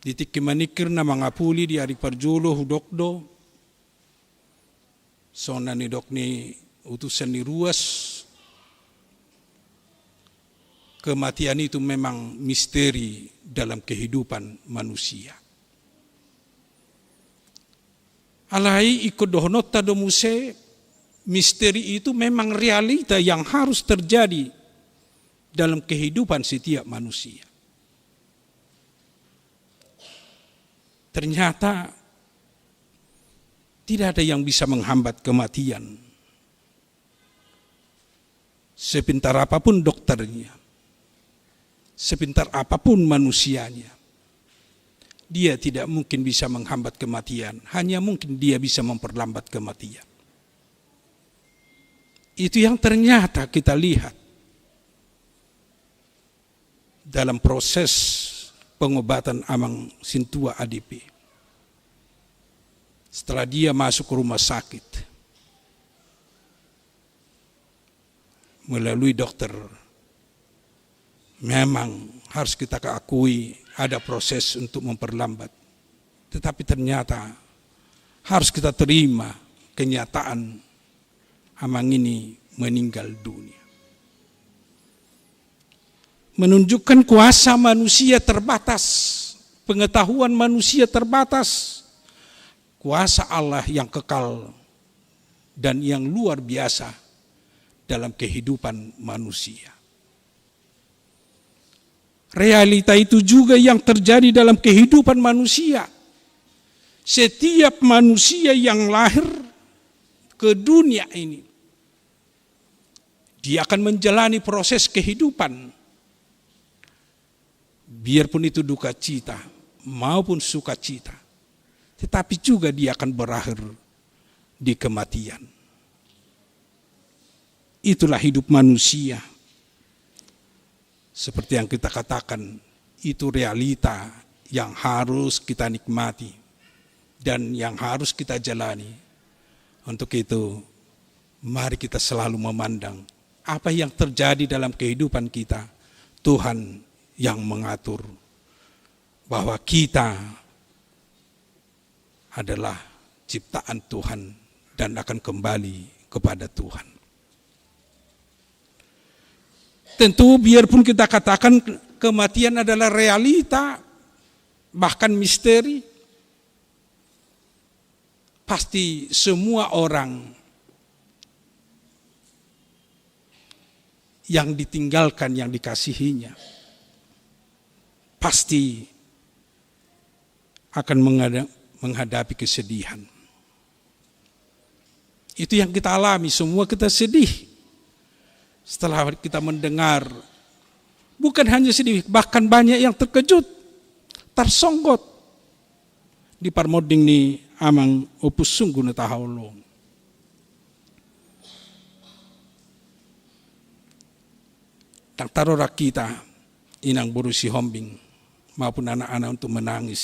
Ditik manikir na mga puli di ari parjulo hudokdo. Sona ni dok ni utusan ni ruas. Kematian itu memang misteri dalam kehidupan manusia. Alai ikut dohonota domuse, misteri itu memang realita yang harus terjadi dalam kehidupan setiap manusia. Ternyata tidak ada yang bisa menghambat kematian. Sepintar apapun dokternya, sepintar apapun manusianya, dia tidak mungkin bisa menghambat kematian, hanya mungkin dia bisa memperlambat kematian. Itu yang ternyata kita lihat dalam proses pengobatan Amang Sintua ADP. Setelah dia masuk ke rumah sakit, melalui dokter, memang harus kita akui ada proses untuk memperlambat. Tetapi ternyata harus kita terima kenyataan Amang ini meninggal dunia. Menunjukkan kuasa manusia terbatas, pengetahuan manusia terbatas, kuasa Allah yang kekal dan yang luar biasa dalam kehidupan manusia. Realita itu juga yang terjadi dalam kehidupan manusia. Setiap manusia yang lahir ke dunia ini, dia akan menjalani proses kehidupan. Biarpun itu duka cita maupun sukacita, tetapi juga dia akan berakhir di kematian. Itulah hidup manusia. Seperti yang kita katakan, itu realita yang harus kita nikmati dan yang harus kita jalani. Untuk itu, mari kita selalu memandang apa yang terjadi dalam kehidupan kita. Tuhan yang mengatur bahwa kita adalah ciptaan Tuhan dan akan kembali kepada Tuhan. Tentu biarpun kita katakan kematian adalah realita, bahkan misteri, pasti semua orang yang ditinggalkan, yang dikasihinya, pasti akan menghadapi kesedihan. Itu yang kita alami, semua kita sedih. Setelah kita mendengar, bukan hanya sedih, bahkan banyak yang terkejut, tersonggot. Di parmoding ni amang opus sungguh na tahawlong. Tang tarora kita, inang buru si hombing, maupun anak-anak untuk menangis.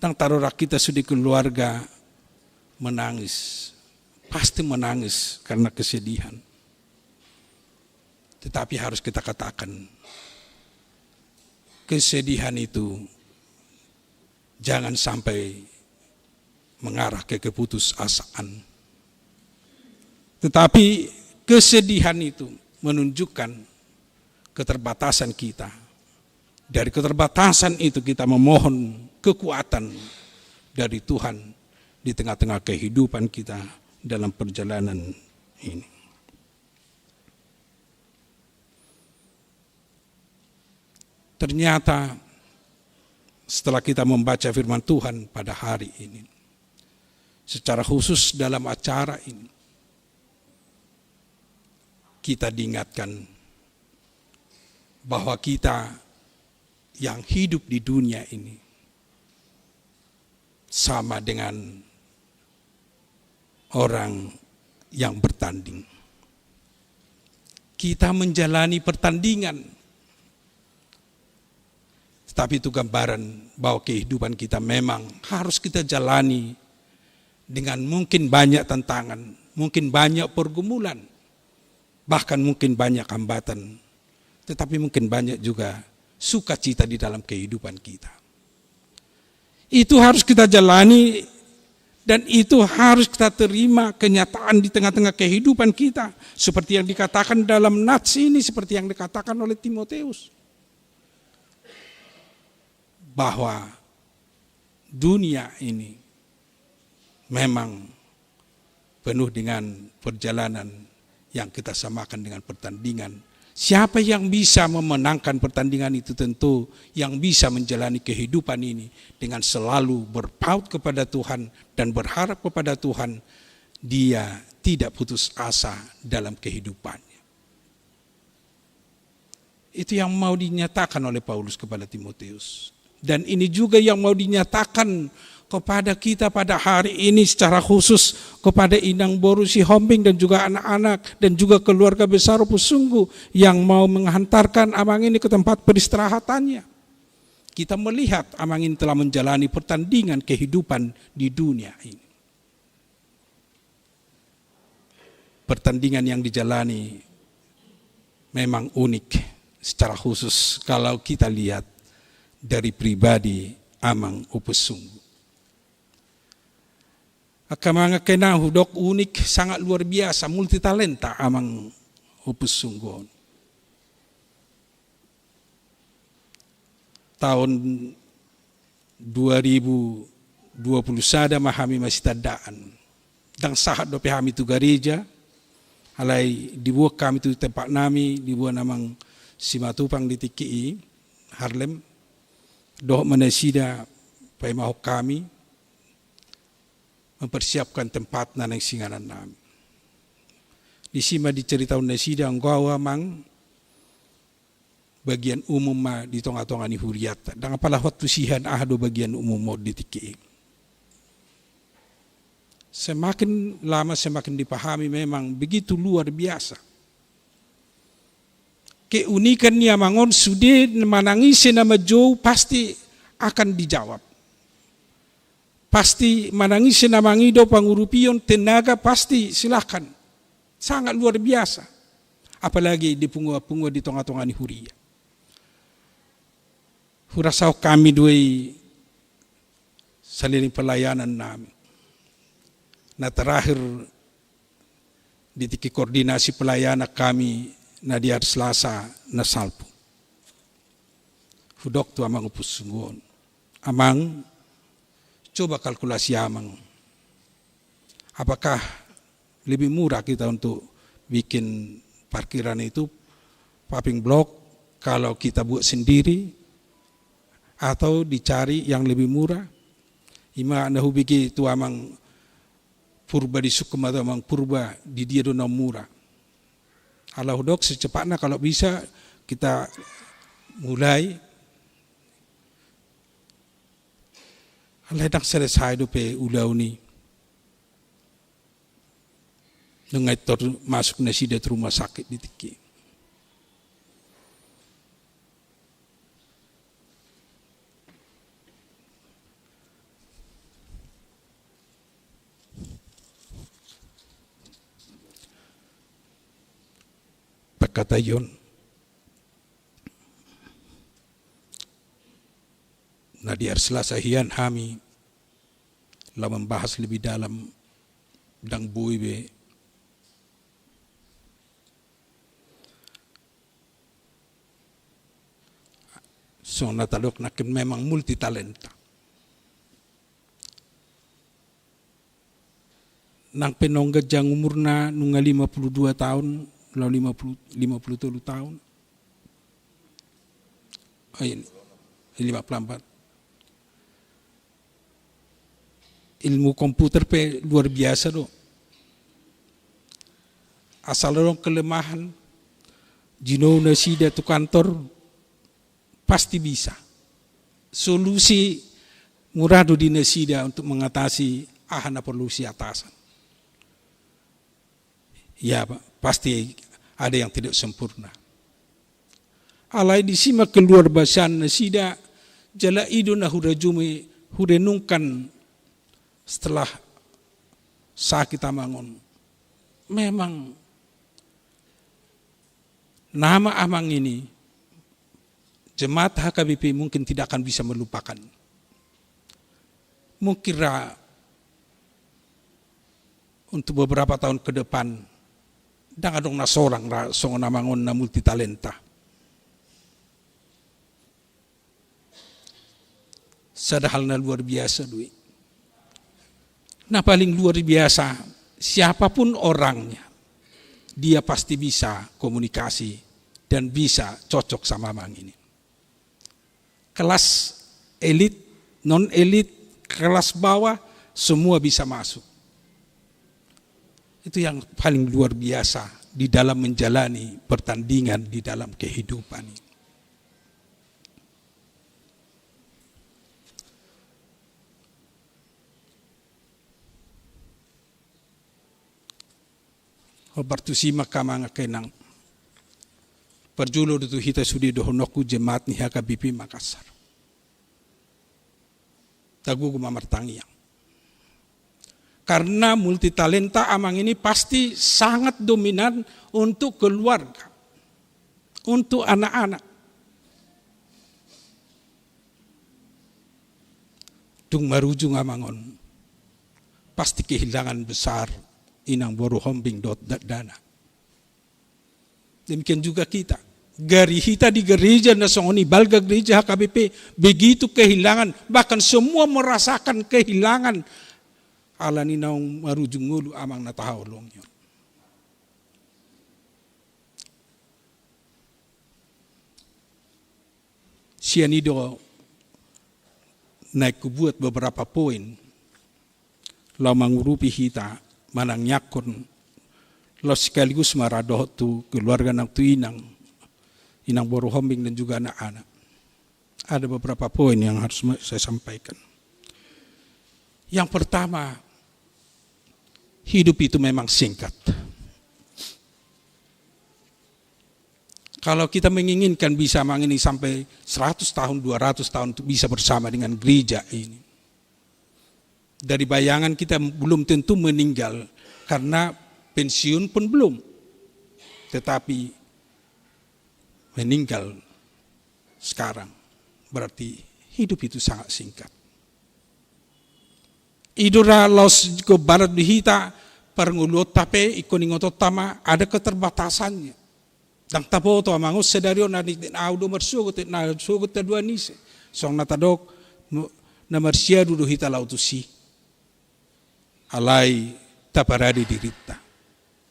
Tang tarora kita sudah keluarga menangis. Pasti menangis karena kesedihan. Tetapi harus kita katakan, kesedihan itu jangan sampai mengarah ke keputusasaan. Tetapi kesedihan itu menunjukkan keterbatasan kita. Dari keterbatasan itu kita memohon kekuatan dari Tuhan di tengah-tengah kehidupan kita dalam perjalanan ini. Ternyata setelah kita membaca firman Tuhan pada hari ini, secara khusus dalam acara ini, kita diingatkan bahwa kita yang hidup di dunia ini sama dengan orang yang bertanding. Kita menjalani pertandingan, tetapi itu gambaran bahwa kehidupan kita memang harus kita jalani dengan mungkin banyak tantangan, mungkin banyak pergumulan, bahkan mungkin banyak hambatan, tetapi mungkin banyak juga sukacita di dalam kehidupan kita. Itu harus kita jalani dan itu harus kita terima kenyataan di tengah-tengah kehidupan kita. Seperti yang dikatakan dalam nats ini, seperti yang dikatakan oleh Timotius. Bahwa dunia ini memang penuh dengan perjalanan yang kita samakan dengan pertandingan. Siapa yang bisa memenangkan pertandingan itu tentu yang bisa menjalani kehidupan ini dengan selalu berpaut kepada Tuhan dan berharap kepada Tuhan, dia tidak putus asa dalam kehidupannya. Itu yang mau dinyatakan oleh Paulus kepada Timotius. Dan ini juga yang mau dinyatakan kepada kita pada hari ini secara khusus kepada Inang Boru Sihombing dan juga anak-anak dan juga keluarga besar Opus Sungguh yang mau menghantarkan Amang ini ke tempat peristirahatannya. Kita melihat Amang ini telah menjalani pertandingan kehidupan di dunia ini. Pertandingan yang dijalani memang unik secara khusus kalau kita lihat dari pribadi Amang Opus Sungguh. Akamanga kena hudok unik, sangat luar biasa, multitalenta Amang Opus Sungguh. Tahun 2020 sada mahami masih tadaan. Dan sahat dope hami tu gereja, alai dibuat kami tu tempat nami, dibuat namang Simatupang di TKI, Harlem. Doh menasida pai mau kami mempersiapkan tempat nanang singanan nami. Di sini diceritakan nasida anggawa mang bagian umum ma di tonga-tonga ni huriata. Dan apalah waktu sihan ahdo bagian umum mau ditiki. Semakin lama semakin dipahami memang begitu luar biasa. Keunikannya mangon sudah menangisi nama Joe pasti akan dijawab. Pasti menangisi nama ngido pangurupion tenaga pasti silakan. Sangat luar biasa. Apalagi di punggua-punggua di tengah-tengah ni huria. Hurasau kami dua saliring pelayanan nami. Nah terakhir di tiki koordinasi pelayanan kami na di hari Selasa na salpo. Hudok tu Amang Opus Sungguh. Amang, coba kalkulasi Amang. Apakah lebih murah kita untuk bikin parkiran itu paving block kalau kita buat sendiri atau dicari yang lebih murah? Ima nahu bigi tu Amang purba di Sukma atau Amang purba di dia dona murah. Allah dok secepatnya kalau bisa kita mulai. Allah dak selesai dope ulau ni. Nungai masuk nasida rumah sakit di Tiki. Kata yon, nah di hari Selasa hian kami lah membahas lebih dalam dang buibe so natalok nakin memang multi talenta. Nang penongga jang umurna nunga 52 tahun. Lalu 50 tahun. Oh ini 54. Ilmu komputer pe luar biasa do. Asal orang kelemahan jino nasida tu kantor pasti bisa. Solusi murah do di nasida untuk mengatasi ahana perlu si atasan. Ya Pak, pasti ada yang tidak sempurna. Alai disima keluar basan nasida jala iduna hurajumi hurenungkan setelah sakit amangon. Memang nama Amang ini jemaat HKBP mungkin tidak akan bisa melupakan. Mungkin untuk beberapa tahun ke depan dan adong na sorang songon amangon na multitalenta. Sadahal na luar biasa Dwi. Nah paling luar biasa, siapapun orangnya, dia pasti bisa komunikasi dan bisa cocok sama Amang ini. Kelas elit, non elit, kelas bawah, semua bisa masuk. Itu yang paling luar biasa di dalam menjalani pertandingan di dalam kehidupan ini. Obartusi makamanga kenang perjulo itu hita sudi dohonoku jemaat ni HKBP Makassar. Tagu mamartangiang. Karena multitalenta Amang ini pasti sangat dominan untuk keluarga, untuk anak-anak. Dung marujung Amangon, pasti kehilangan besar inang boru hombing dot dana. Demikian juga kita. Gari kita di gereja nasongoni balga gereja HKBP begitu kehilangan, bahkan semua merasakan kehilangan. Alani naung marujung ngulu Amang natahau longyo. Sianido naik kubuat beberapa poin. Lau mengurupi kita manang nyakon lo sekaligus maradoh tu keluarga nang tu inang boru hombing dan juga anak-anak. Ada beberapa poin yang harus saya sampaikan. Yang pertama, hidup itu memang singkat. Kalau kita menginginkan bisa Amang ini sampai 100 tahun, 200 tahun untuk bisa bersama dengan gereja ini. Dari bayangan kita belum tentu meninggal karena pensiun pun belum. Tetapi meninggal sekarang berarti hidup itu sangat singkat. Idura los ko barat dihita parngulot tape ikoningoto tama ada keterbatasannya. Dan tapo to amangus sedario na audo mersugot na sugot ta dua nise. Song natadok na marsia dudu hita lautusi. Alai taparadi dirita.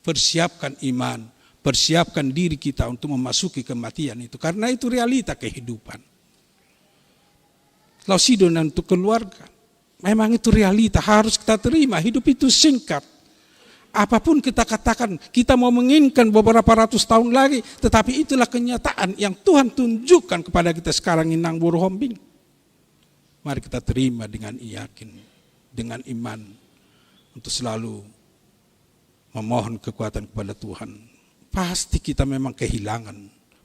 Persiapkan iman, persiapkan diri kita untuk memasuki kematian itu. Karena itu realita kehidupan. Lausido untuk keluarga. Memang itu realita, harus kita terima. Hidup itu singkat. Apapun kita katakan, kita mau menginginkan beberapa ratus tahun lagi. Tetapi itulah kenyataan yang Tuhan tunjukkan kepada kita sekarang inang boru hombing. Mari kita terima dengan yakin, dengan iman. Untuk selalu memohon kekuatan kepada Tuhan. Pasti kita memang kehilangan.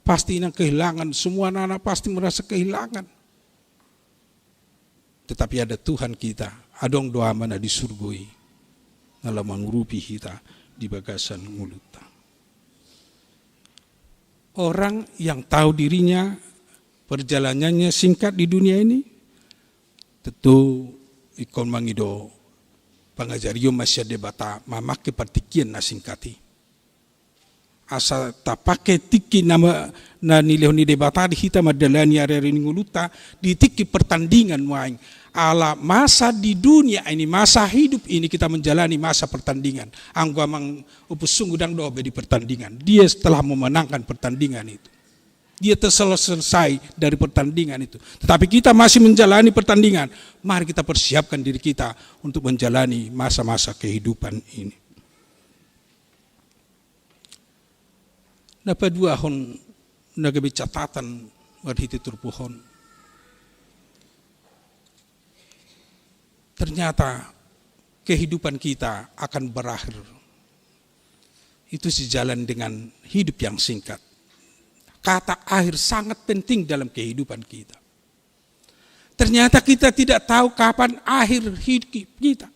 Pasti inang kehilangan. Semua anak-anak pasti merasa kehilangan. Tetapi ada Tuhan kita. Adong doa mana disurgui. Dalam mengurupi kita di bagasan mulutnya. Orang yang tahu dirinya perjalanannya singkat di dunia ini. Tentu ikon mangido. Pangajario masya debata mamake partikian na singkati. Asa tapake tiki nama na nilehoni debata di hita madalani area nguluta di tiki pertandingan waing ala masa di dunia ini, masa hidup ini kita menjalani masa pertandingan. Anggo Amang upus sungguh dang dobe di pertandingan. Dia setelah memenangkan pertandingan itu. Dia selesai dari pertandingan itu. Tetapi kita masih menjalani pertandingan. Mari kita persiapkan diri kita untuk menjalani masa-masa kehidupan ini. Dapat dua hon nagabi catatan warhiti turpuhon. Ternyata kehidupan kita akan berakhir. Itu sejalan dengan hidup yang singkat. Kata akhir sangat penting dalam kehidupan kita. Ternyata kita tidak tahu kapan akhir hidup kita.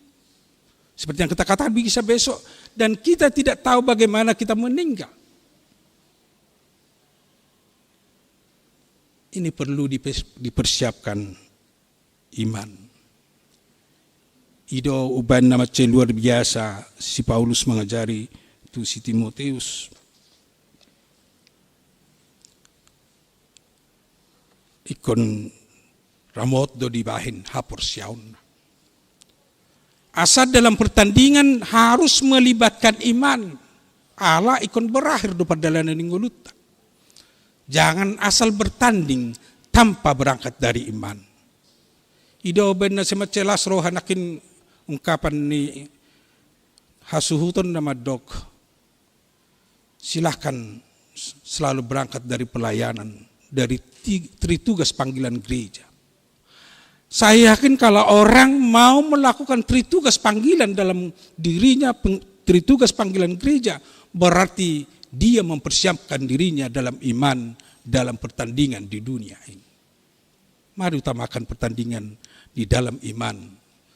Seperti yang kita katakan bisa besok. Dan kita tidak tahu bagaimana kita meninggal. Ini perlu dipersiapkan iman. Ido uban nama luar biasa si Paulus mengajari itu si Timotius. Ikon ramot do dibahin hapor siaun. Asal dalam pertandingan harus melibatkan iman. Allah ikon berakhir do perjalanan ingoluta. Jangan asal bertanding tanpa berangkat dari iman. Ido benar semacelas rohanakin ungkapan ni hasuhuton nama dok. Silahkan selalu berangkat dari pelayanan, dari tritugas panggilan gereja. Saya yakin kalau orang mau melakukan tritugas panggilan dalam dirinya, tritugas panggilan gereja, berarti dia mempersiapkan dirinya dalam iman, dalam pertandingan di dunia ini. Mari utamakan pertandingan di dalam iman,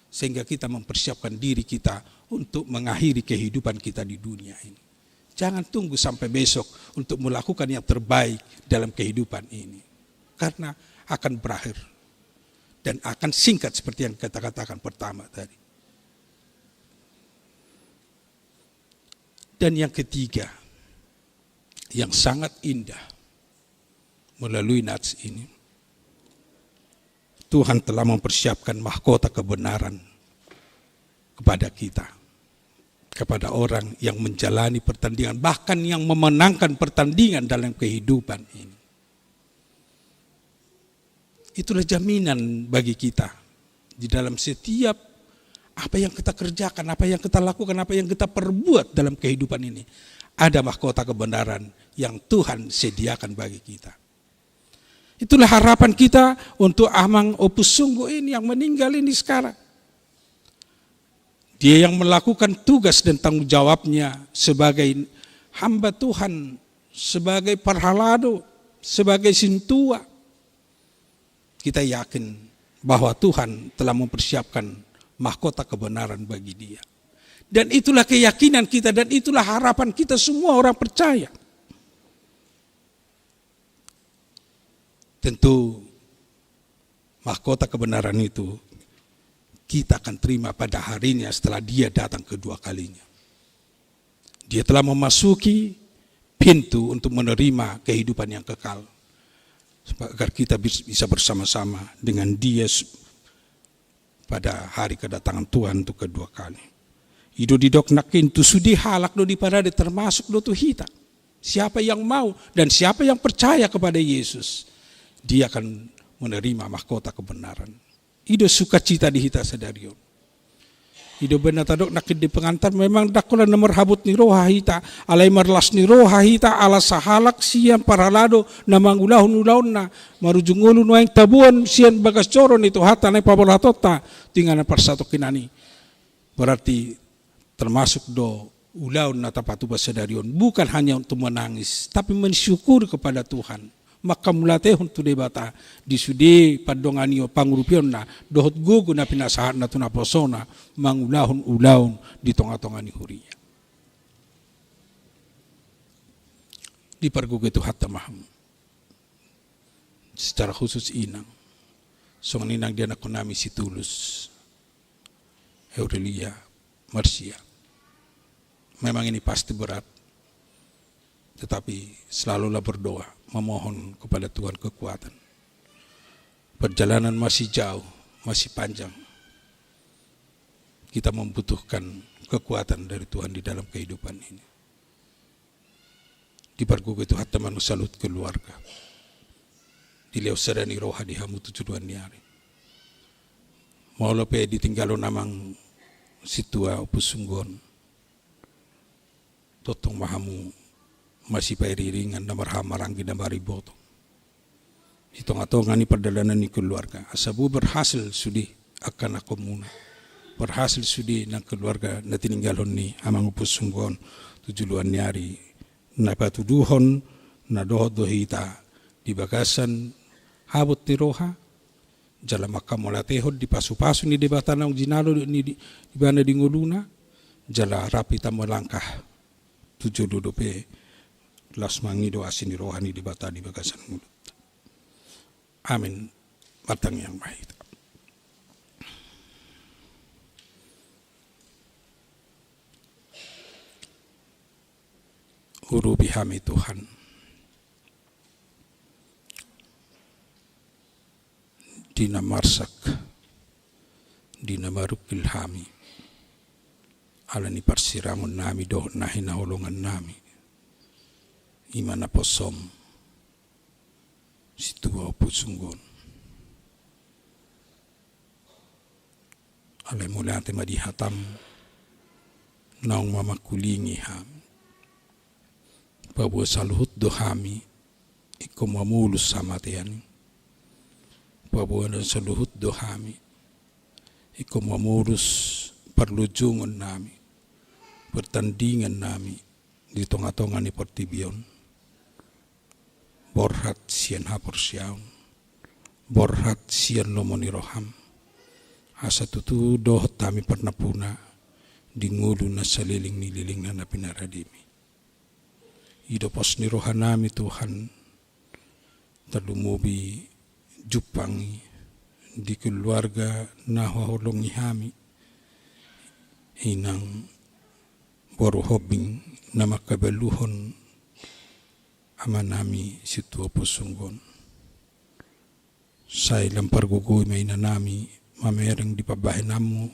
sehingga kita mempersiapkan diri kita untuk mengakhiri kehidupan kita di dunia ini. Jangan tunggu sampai besok untuk melakukan yang terbaik dalam kehidupan ini. Karena akan berakhir. Dan akan singkat seperti yang kita katakan pertama tadi. Dan yang ketiga, yang sangat indah melalui nats ini, Tuhan telah mempersiapkan mahkota kebenaran kepada kita, kepada orang yang menjalani pertandingan, bahkan yang memenangkan pertandingan dalam kehidupan ini. Itulah jaminan bagi kita di dalam setiap apa yang kita kerjakan, apa yang kita lakukan, apa yang kita perbuat dalam kehidupan ini. Ada mahkota kebenaran yang Tuhan sediakan bagi kita. Itulah harapan kita untuk Amang Opus Sungguh ini yang meninggal ini sekarang. Dia yang melakukan tugas dan tanggung jawabnya sebagai hamba Tuhan, sebagai parhalado, sebagai sintua. Kita yakin bahwa Tuhan telah mempersiapkan mahkota kebenaran bagi dia. Dan itulah keyakinan kita dan itulah harapan kita semua orang percaya. Tentu mahkota kebenaran itu kita akan terima pada harinya setelah dia datang kedua kalinya. Dia telah memasuki pintu untuk menerima kehidupan yang kekal. Agar kita bisa bersama-sama dengan dia pada hari kedatangan Tuhan untuk kedua kali. Ido didok nakin tu sudi halak do di parade termasuk do tu hita. Siapa yang mau dan siapa yang percaya kepada Yesus, dia akan menerima mahkota kebenaran. Ido sukacita di hita sadarion. Ido benar tadok nakin di pengantar memang dakola nomor habut ni roha hita, alai marlas ni roha hita ala sahalak siang paralado namang ulahun na marujung ulu nuang tabuan sian bagas coron itu hata nai pabolatota tinggalan persatu kinani. Berarti termasuk do ulaun na tapatu basadarion bukan hanya untuk menangis tapi mensyukur kepada Tuhan. Maka mulatehon tu debata di sudi padonganio pangurupion na dohot gugu na pinasahan na tunaposona mangulahon ulaun di tonga-tonga ni huriya. Di pargugu itu hatta maham. Secara khusus inang. Songan inang dia nakonami si Tulus. Aurelia, Marcia. Memang ini pasti berat. Tetapi selalulah berdoa, memohon kepada Tuhan kekuatan. Perjalanan masih jauh, masih panjang. Kita membutuhkan kekuatan dari Tuhan di dalam kehidupan ini. Di pargugu itu hatta manu salut keluarga. Di leo sedani roha di hamu tujuan niari. Mau lope ditinggalon namang situa Opus Sunggon. Totong mahamu masih pairiringan na marhamaranggi na mariboto. Hitong-atongan ni perdalanan ni keluarga. Asabu berhasil sudi akan ako muna. Berhasil sudi ng keluarga na tininggalon ni Amang Opus Sunggon tujuan niari. Na patuduhon na dohot dohita di bagasan habot ni roha. Jala makamolatehod di pasu-pasu ni debatan ng ginalo ni di bana di nguluna. jala rapi tamu langkah 7 dudupe las mangido asini rohani di bata di bagasan mulut. Amin. Matang yang baik. Urubi hami Tuhan. Dina marsak, dina marukil hami. Alani parsirangon nami doh nahi naholongan nami. Imana posom situa pusunggon. Alai mulate madihatam naung mama kulingi ham. Pabuah saluhut dohami iko mamulus sama tiani. Pabuah dan saluhut dohami iko mamulus perlujungan nami, pertandingan nami di tengah-tengah ni pertibion. Borhat sian hapor siaun, borhat sian lomoni roham. Asa tutu doh tami pernah puna di ngulu na saliling nililing na pinaradimi. Idopos ni rohanami Tuhan talumubi jupangi di keluarga nahoholongi hami inang boru hobing nama kabeluhon amanami situa pusunggon. Say lampar gugoy may nanami mamereng di pabahenamu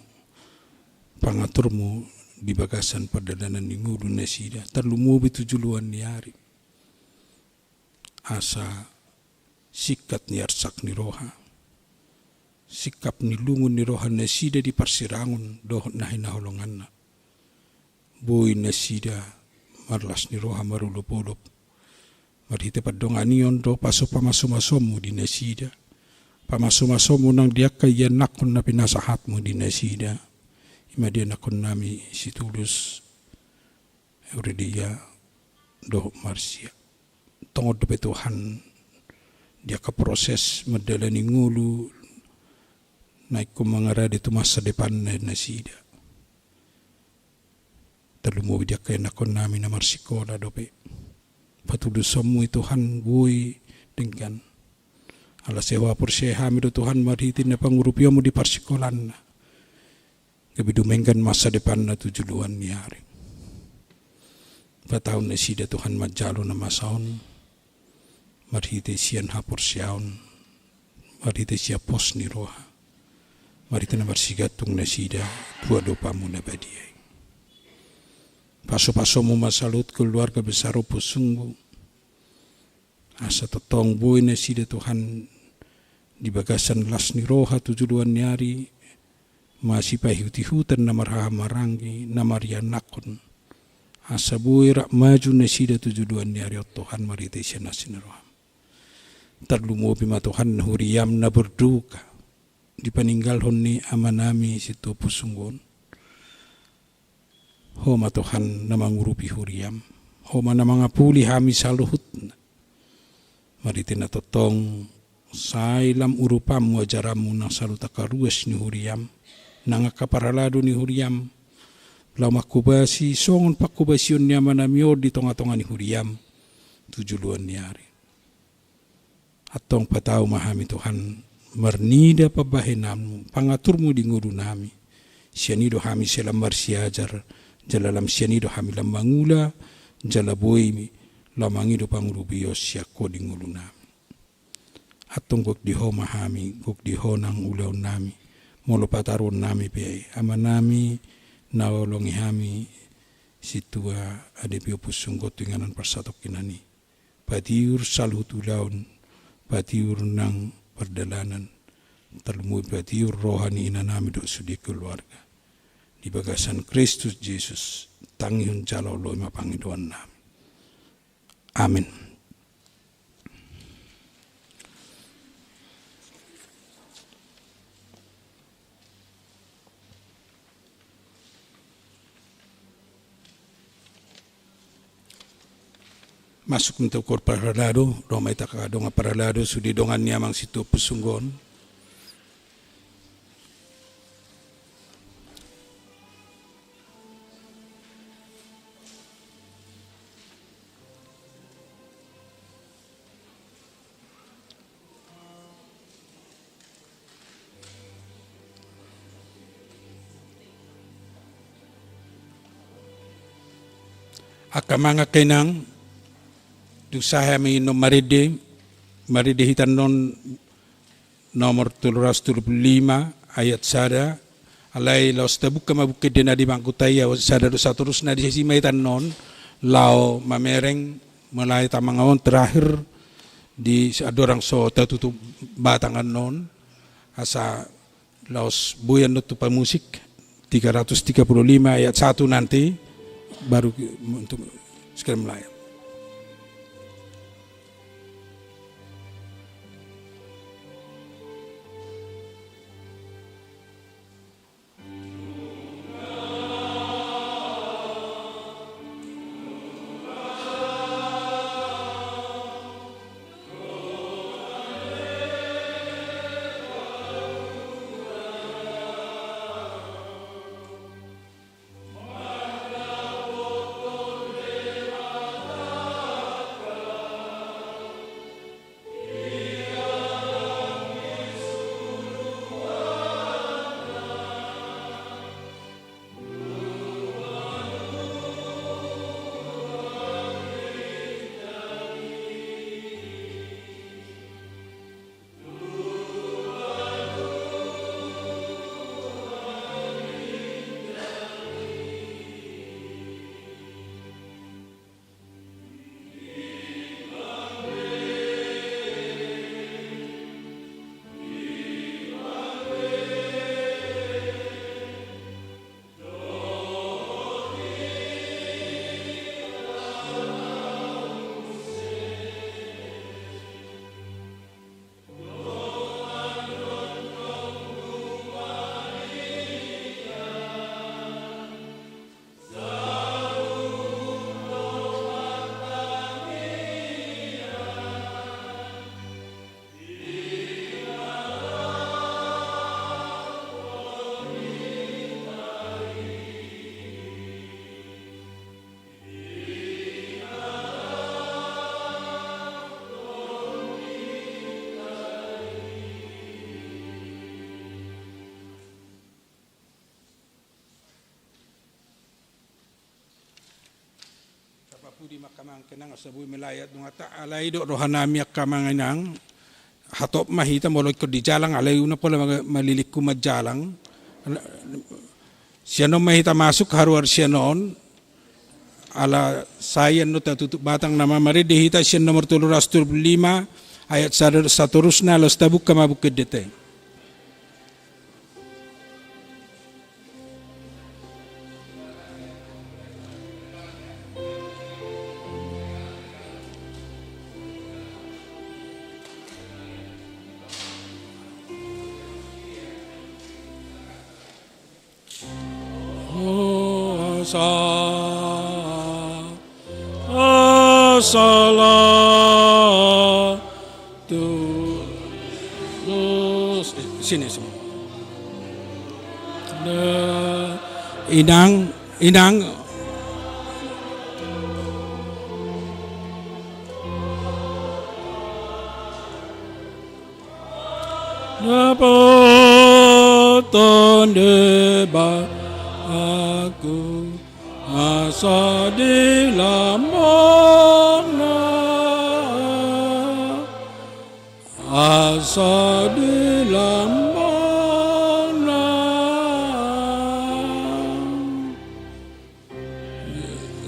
pangaturmu di bagasan perdalanan ni ngulu nesida terlumubi tujuluan ni hari. Asa sikat ni arsak ni roha. Sikap ni lungun ni roha nesida di parsirangun doh nahi naholongan na. Boy nesida marlas ni roha marulupulup. Marhite padonganion do paso pamasumasomu di nesida. Pamasumasomu nang dia kaya nakon na pinasahatmu di nesida. Ima dia nakon nami situlus Euridia doh Marsia. Tongod dope Tuhan dia ke proses medalani ngulu naik ko mangara di tu masa depan na nesida. Terlumu dia kaya nakon nami na marsikola dope. Patulus somu Tuhan bui dengan ala sewa persehami do Tuhan maritin na pangurupiomu di parsikolan na. Kebidumengkan masa depan na tujuluan ni hari. Patahun na sida Tuhan majalo na masaon. Marhite siyan hapor siyaon. Marhite siya pos ni roha. Marhite na marsigatong na sida. Tua dopa mo na badiyay. Paso-paso mo masalut keluarga besar o pusunggo. Asa totong buhay na sida Tuhan. Di bagasan las ni roha tujuluan ni hari. Masih pahiuti-hutan na marahamarangi na marianakon. Asa buhay rak maju na sida tujuduan ni ari Tuhan marite siya na sinaroham. Terlumubi ma Tuhan huriyam na berduka. Di paninggalhon ni amanami situ pusunggon. Homa Tuhan na mangurupi huriyam. Homa na mangapuli hami saluhut na. Marite na totong sailam urupam wajaramu na salutakaruas ni huriyam. Nangakaparalado ni huriyam. Lau makubasi, songon pakubasyon niya manamyo di tonga-tonga ni huriyam. Tujuluan ni hari. Atong pataw mahami Tuhan. Marnida pabahenammu. Pangaturmu di nguru nami. Sianido hami selam marsiajar. Jalalam sianido hami lamangula. Jalaboy lamangido pangurubiyos siyako di nguru nami. Atong gok diho mahami. Gok diho nang ulaw nami. Molo pataron nami pe amanami naolongi hami situa adepio pusunggo tinganan persatok kinani patiur salut ulaun patiur nang perdalanan terlemu patiur rohani inanami do sudi keluarga di bagasan Kristus Yesus tangiun jalo loy mapangiduan nami. Amin. Masuk untuk kor paralado, romay takado nga paralado, sudidongan niya mang situ pusunggon. akamanga kenang dusaha mi no maride hitan non nomor 375 ayat sada alai laos tabuka mabuke dena di bangkutaya sada dosa terus na di sisi maitan non lao mamereng mulai tamangaon terakhir di adorang so tatutu batangan non asa laos buyan nutu pamusik 335 ayat 1 nanti baru untuk sekali melayang. Di makamang kenang asabui melayat dunga ta alai do rohanami akamang inang hatop mahita moloi ko di jalang alai una pola maliliku majalang sianon mahita masuk haruar sianon ala sayan no tatutup batang nama mari dihita sian nomor 375 ayat saturusna los tabuk kamabuk kedete. Salatu sini semua. Inang Napoton deba aku asa di lamona asa di lamona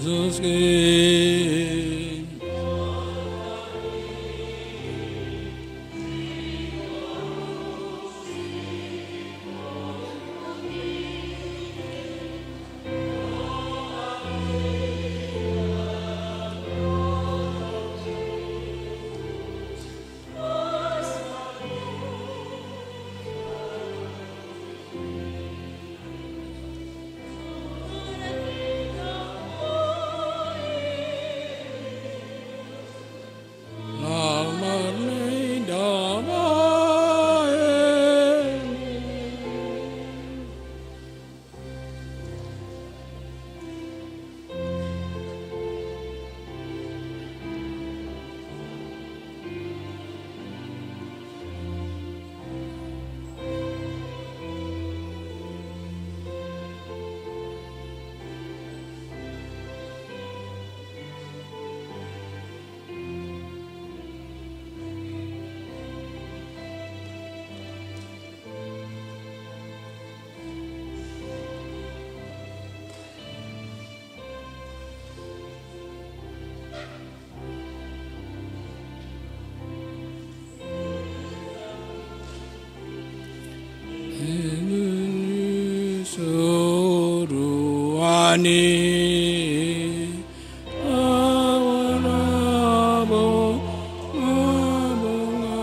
Yesus Tuani awanabo abonga.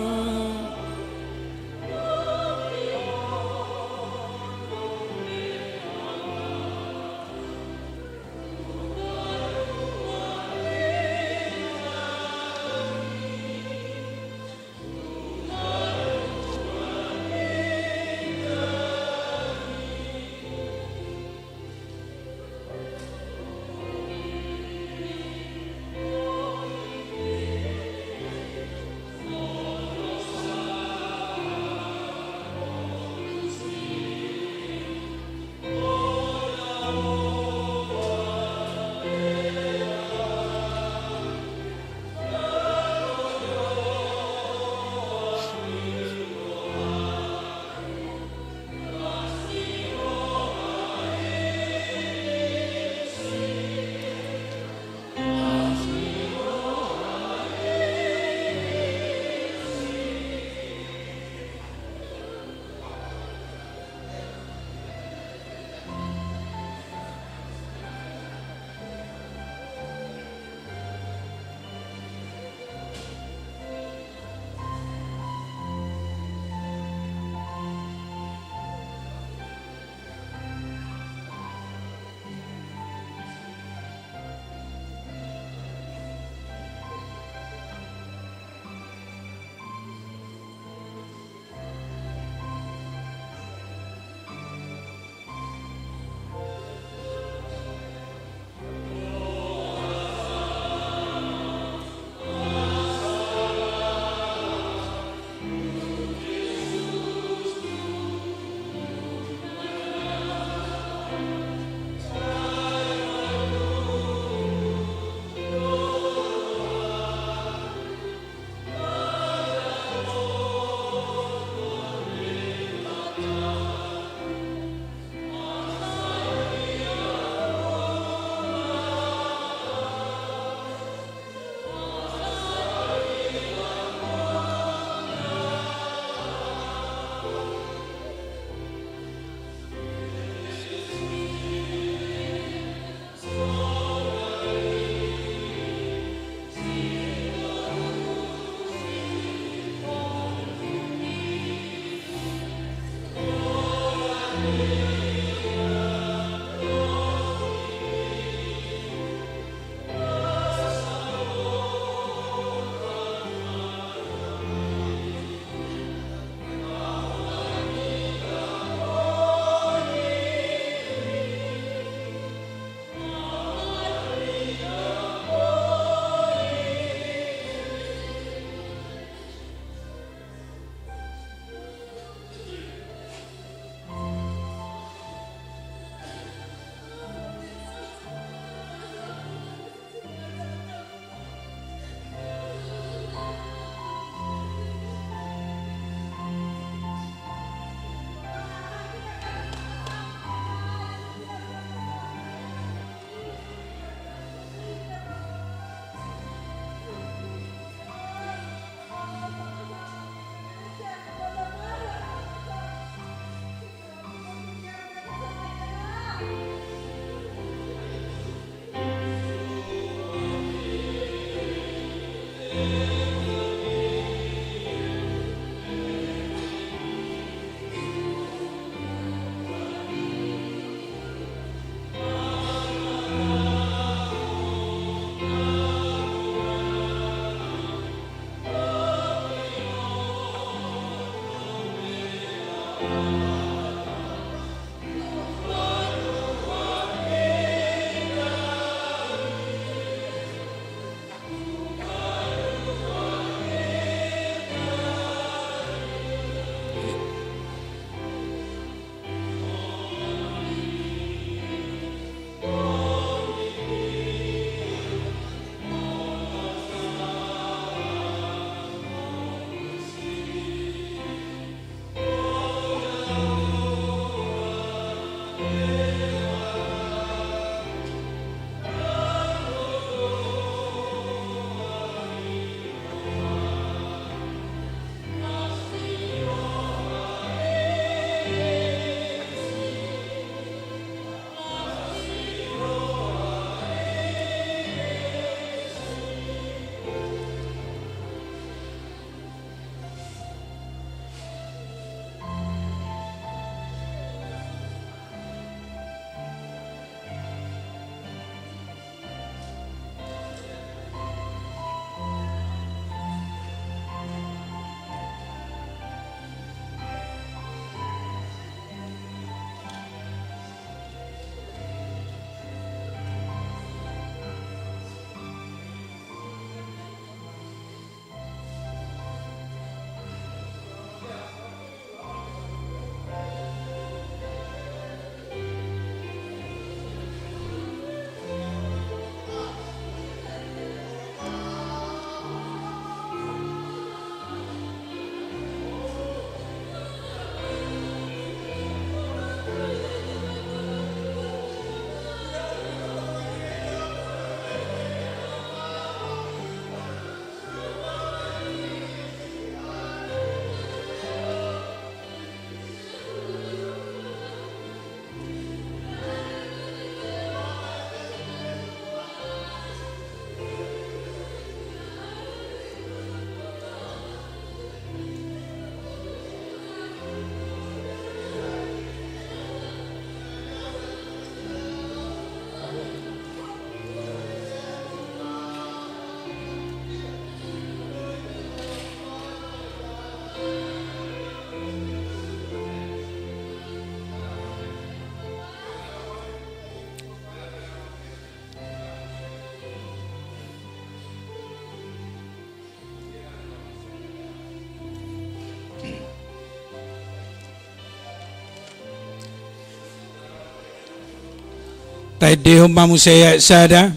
Kahit dehom mamu saya sada.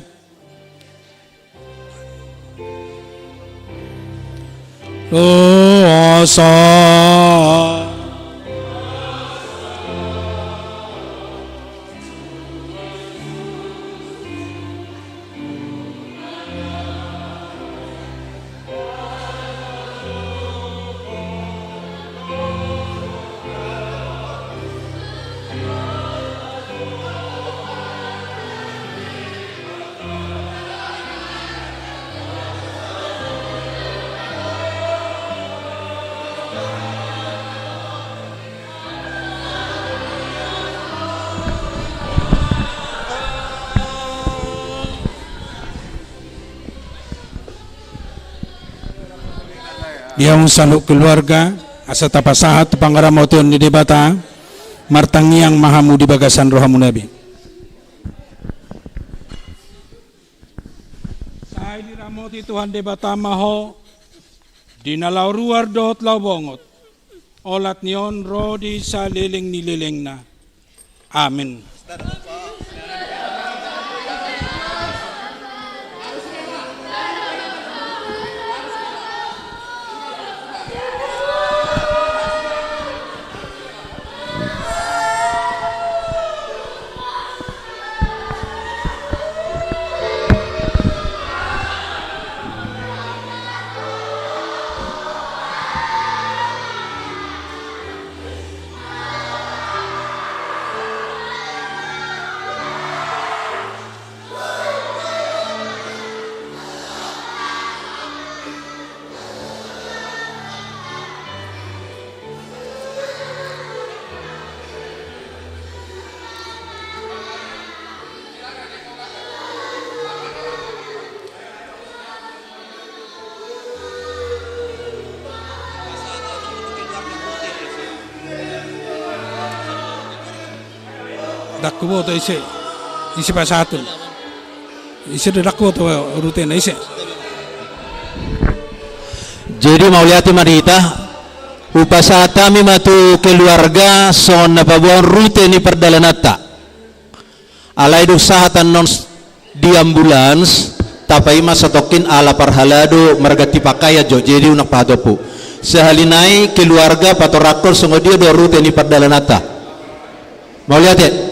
Dosa. Dia saluk keluarga asa tapasahat pangaramaution di debata martangiang mahamu di bagasan rohamu nabi. Sai diramoti Tuhan debata maho dinalau ruar dot lau bongot olat nion rodi sa leleng ni lelengna. Amin. Dakkubo to isi pasatun. Isi dakkubo to rutin isi. Jadi mauliati marita upasata mi matu keluarga son napabuang rute ni perdalanata. Alai dusahatan non di ambulans tapai masa tokin ala parhalado margati pakaya jo jadi unak padopu. Sehalinai keluarga patorakor songodio do rute ni perdalanata. Mauliati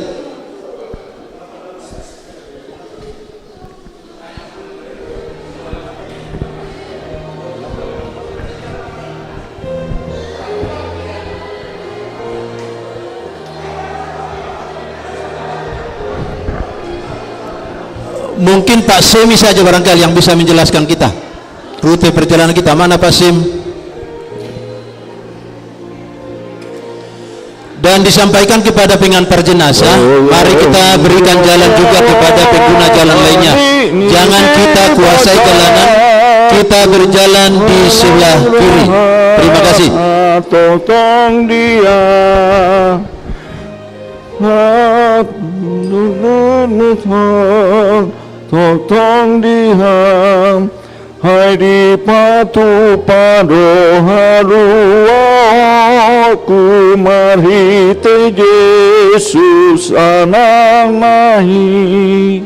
mungkin Pak Semi saja barangkali yang bisa menjelaskan kita rute perjalanan kita. Mana Pak Sim? Dan disampaikan kepada pengantar jenazah, mari kita berikan jalan juga kepada pengguna jalan lainnya. Jangan kita kuasai jalanan, kita berjalan di sebelah kiri. Terima kasih. Tolong dia, tolong dia, hai di patu pado haruaku marhite Yesus anak nahi.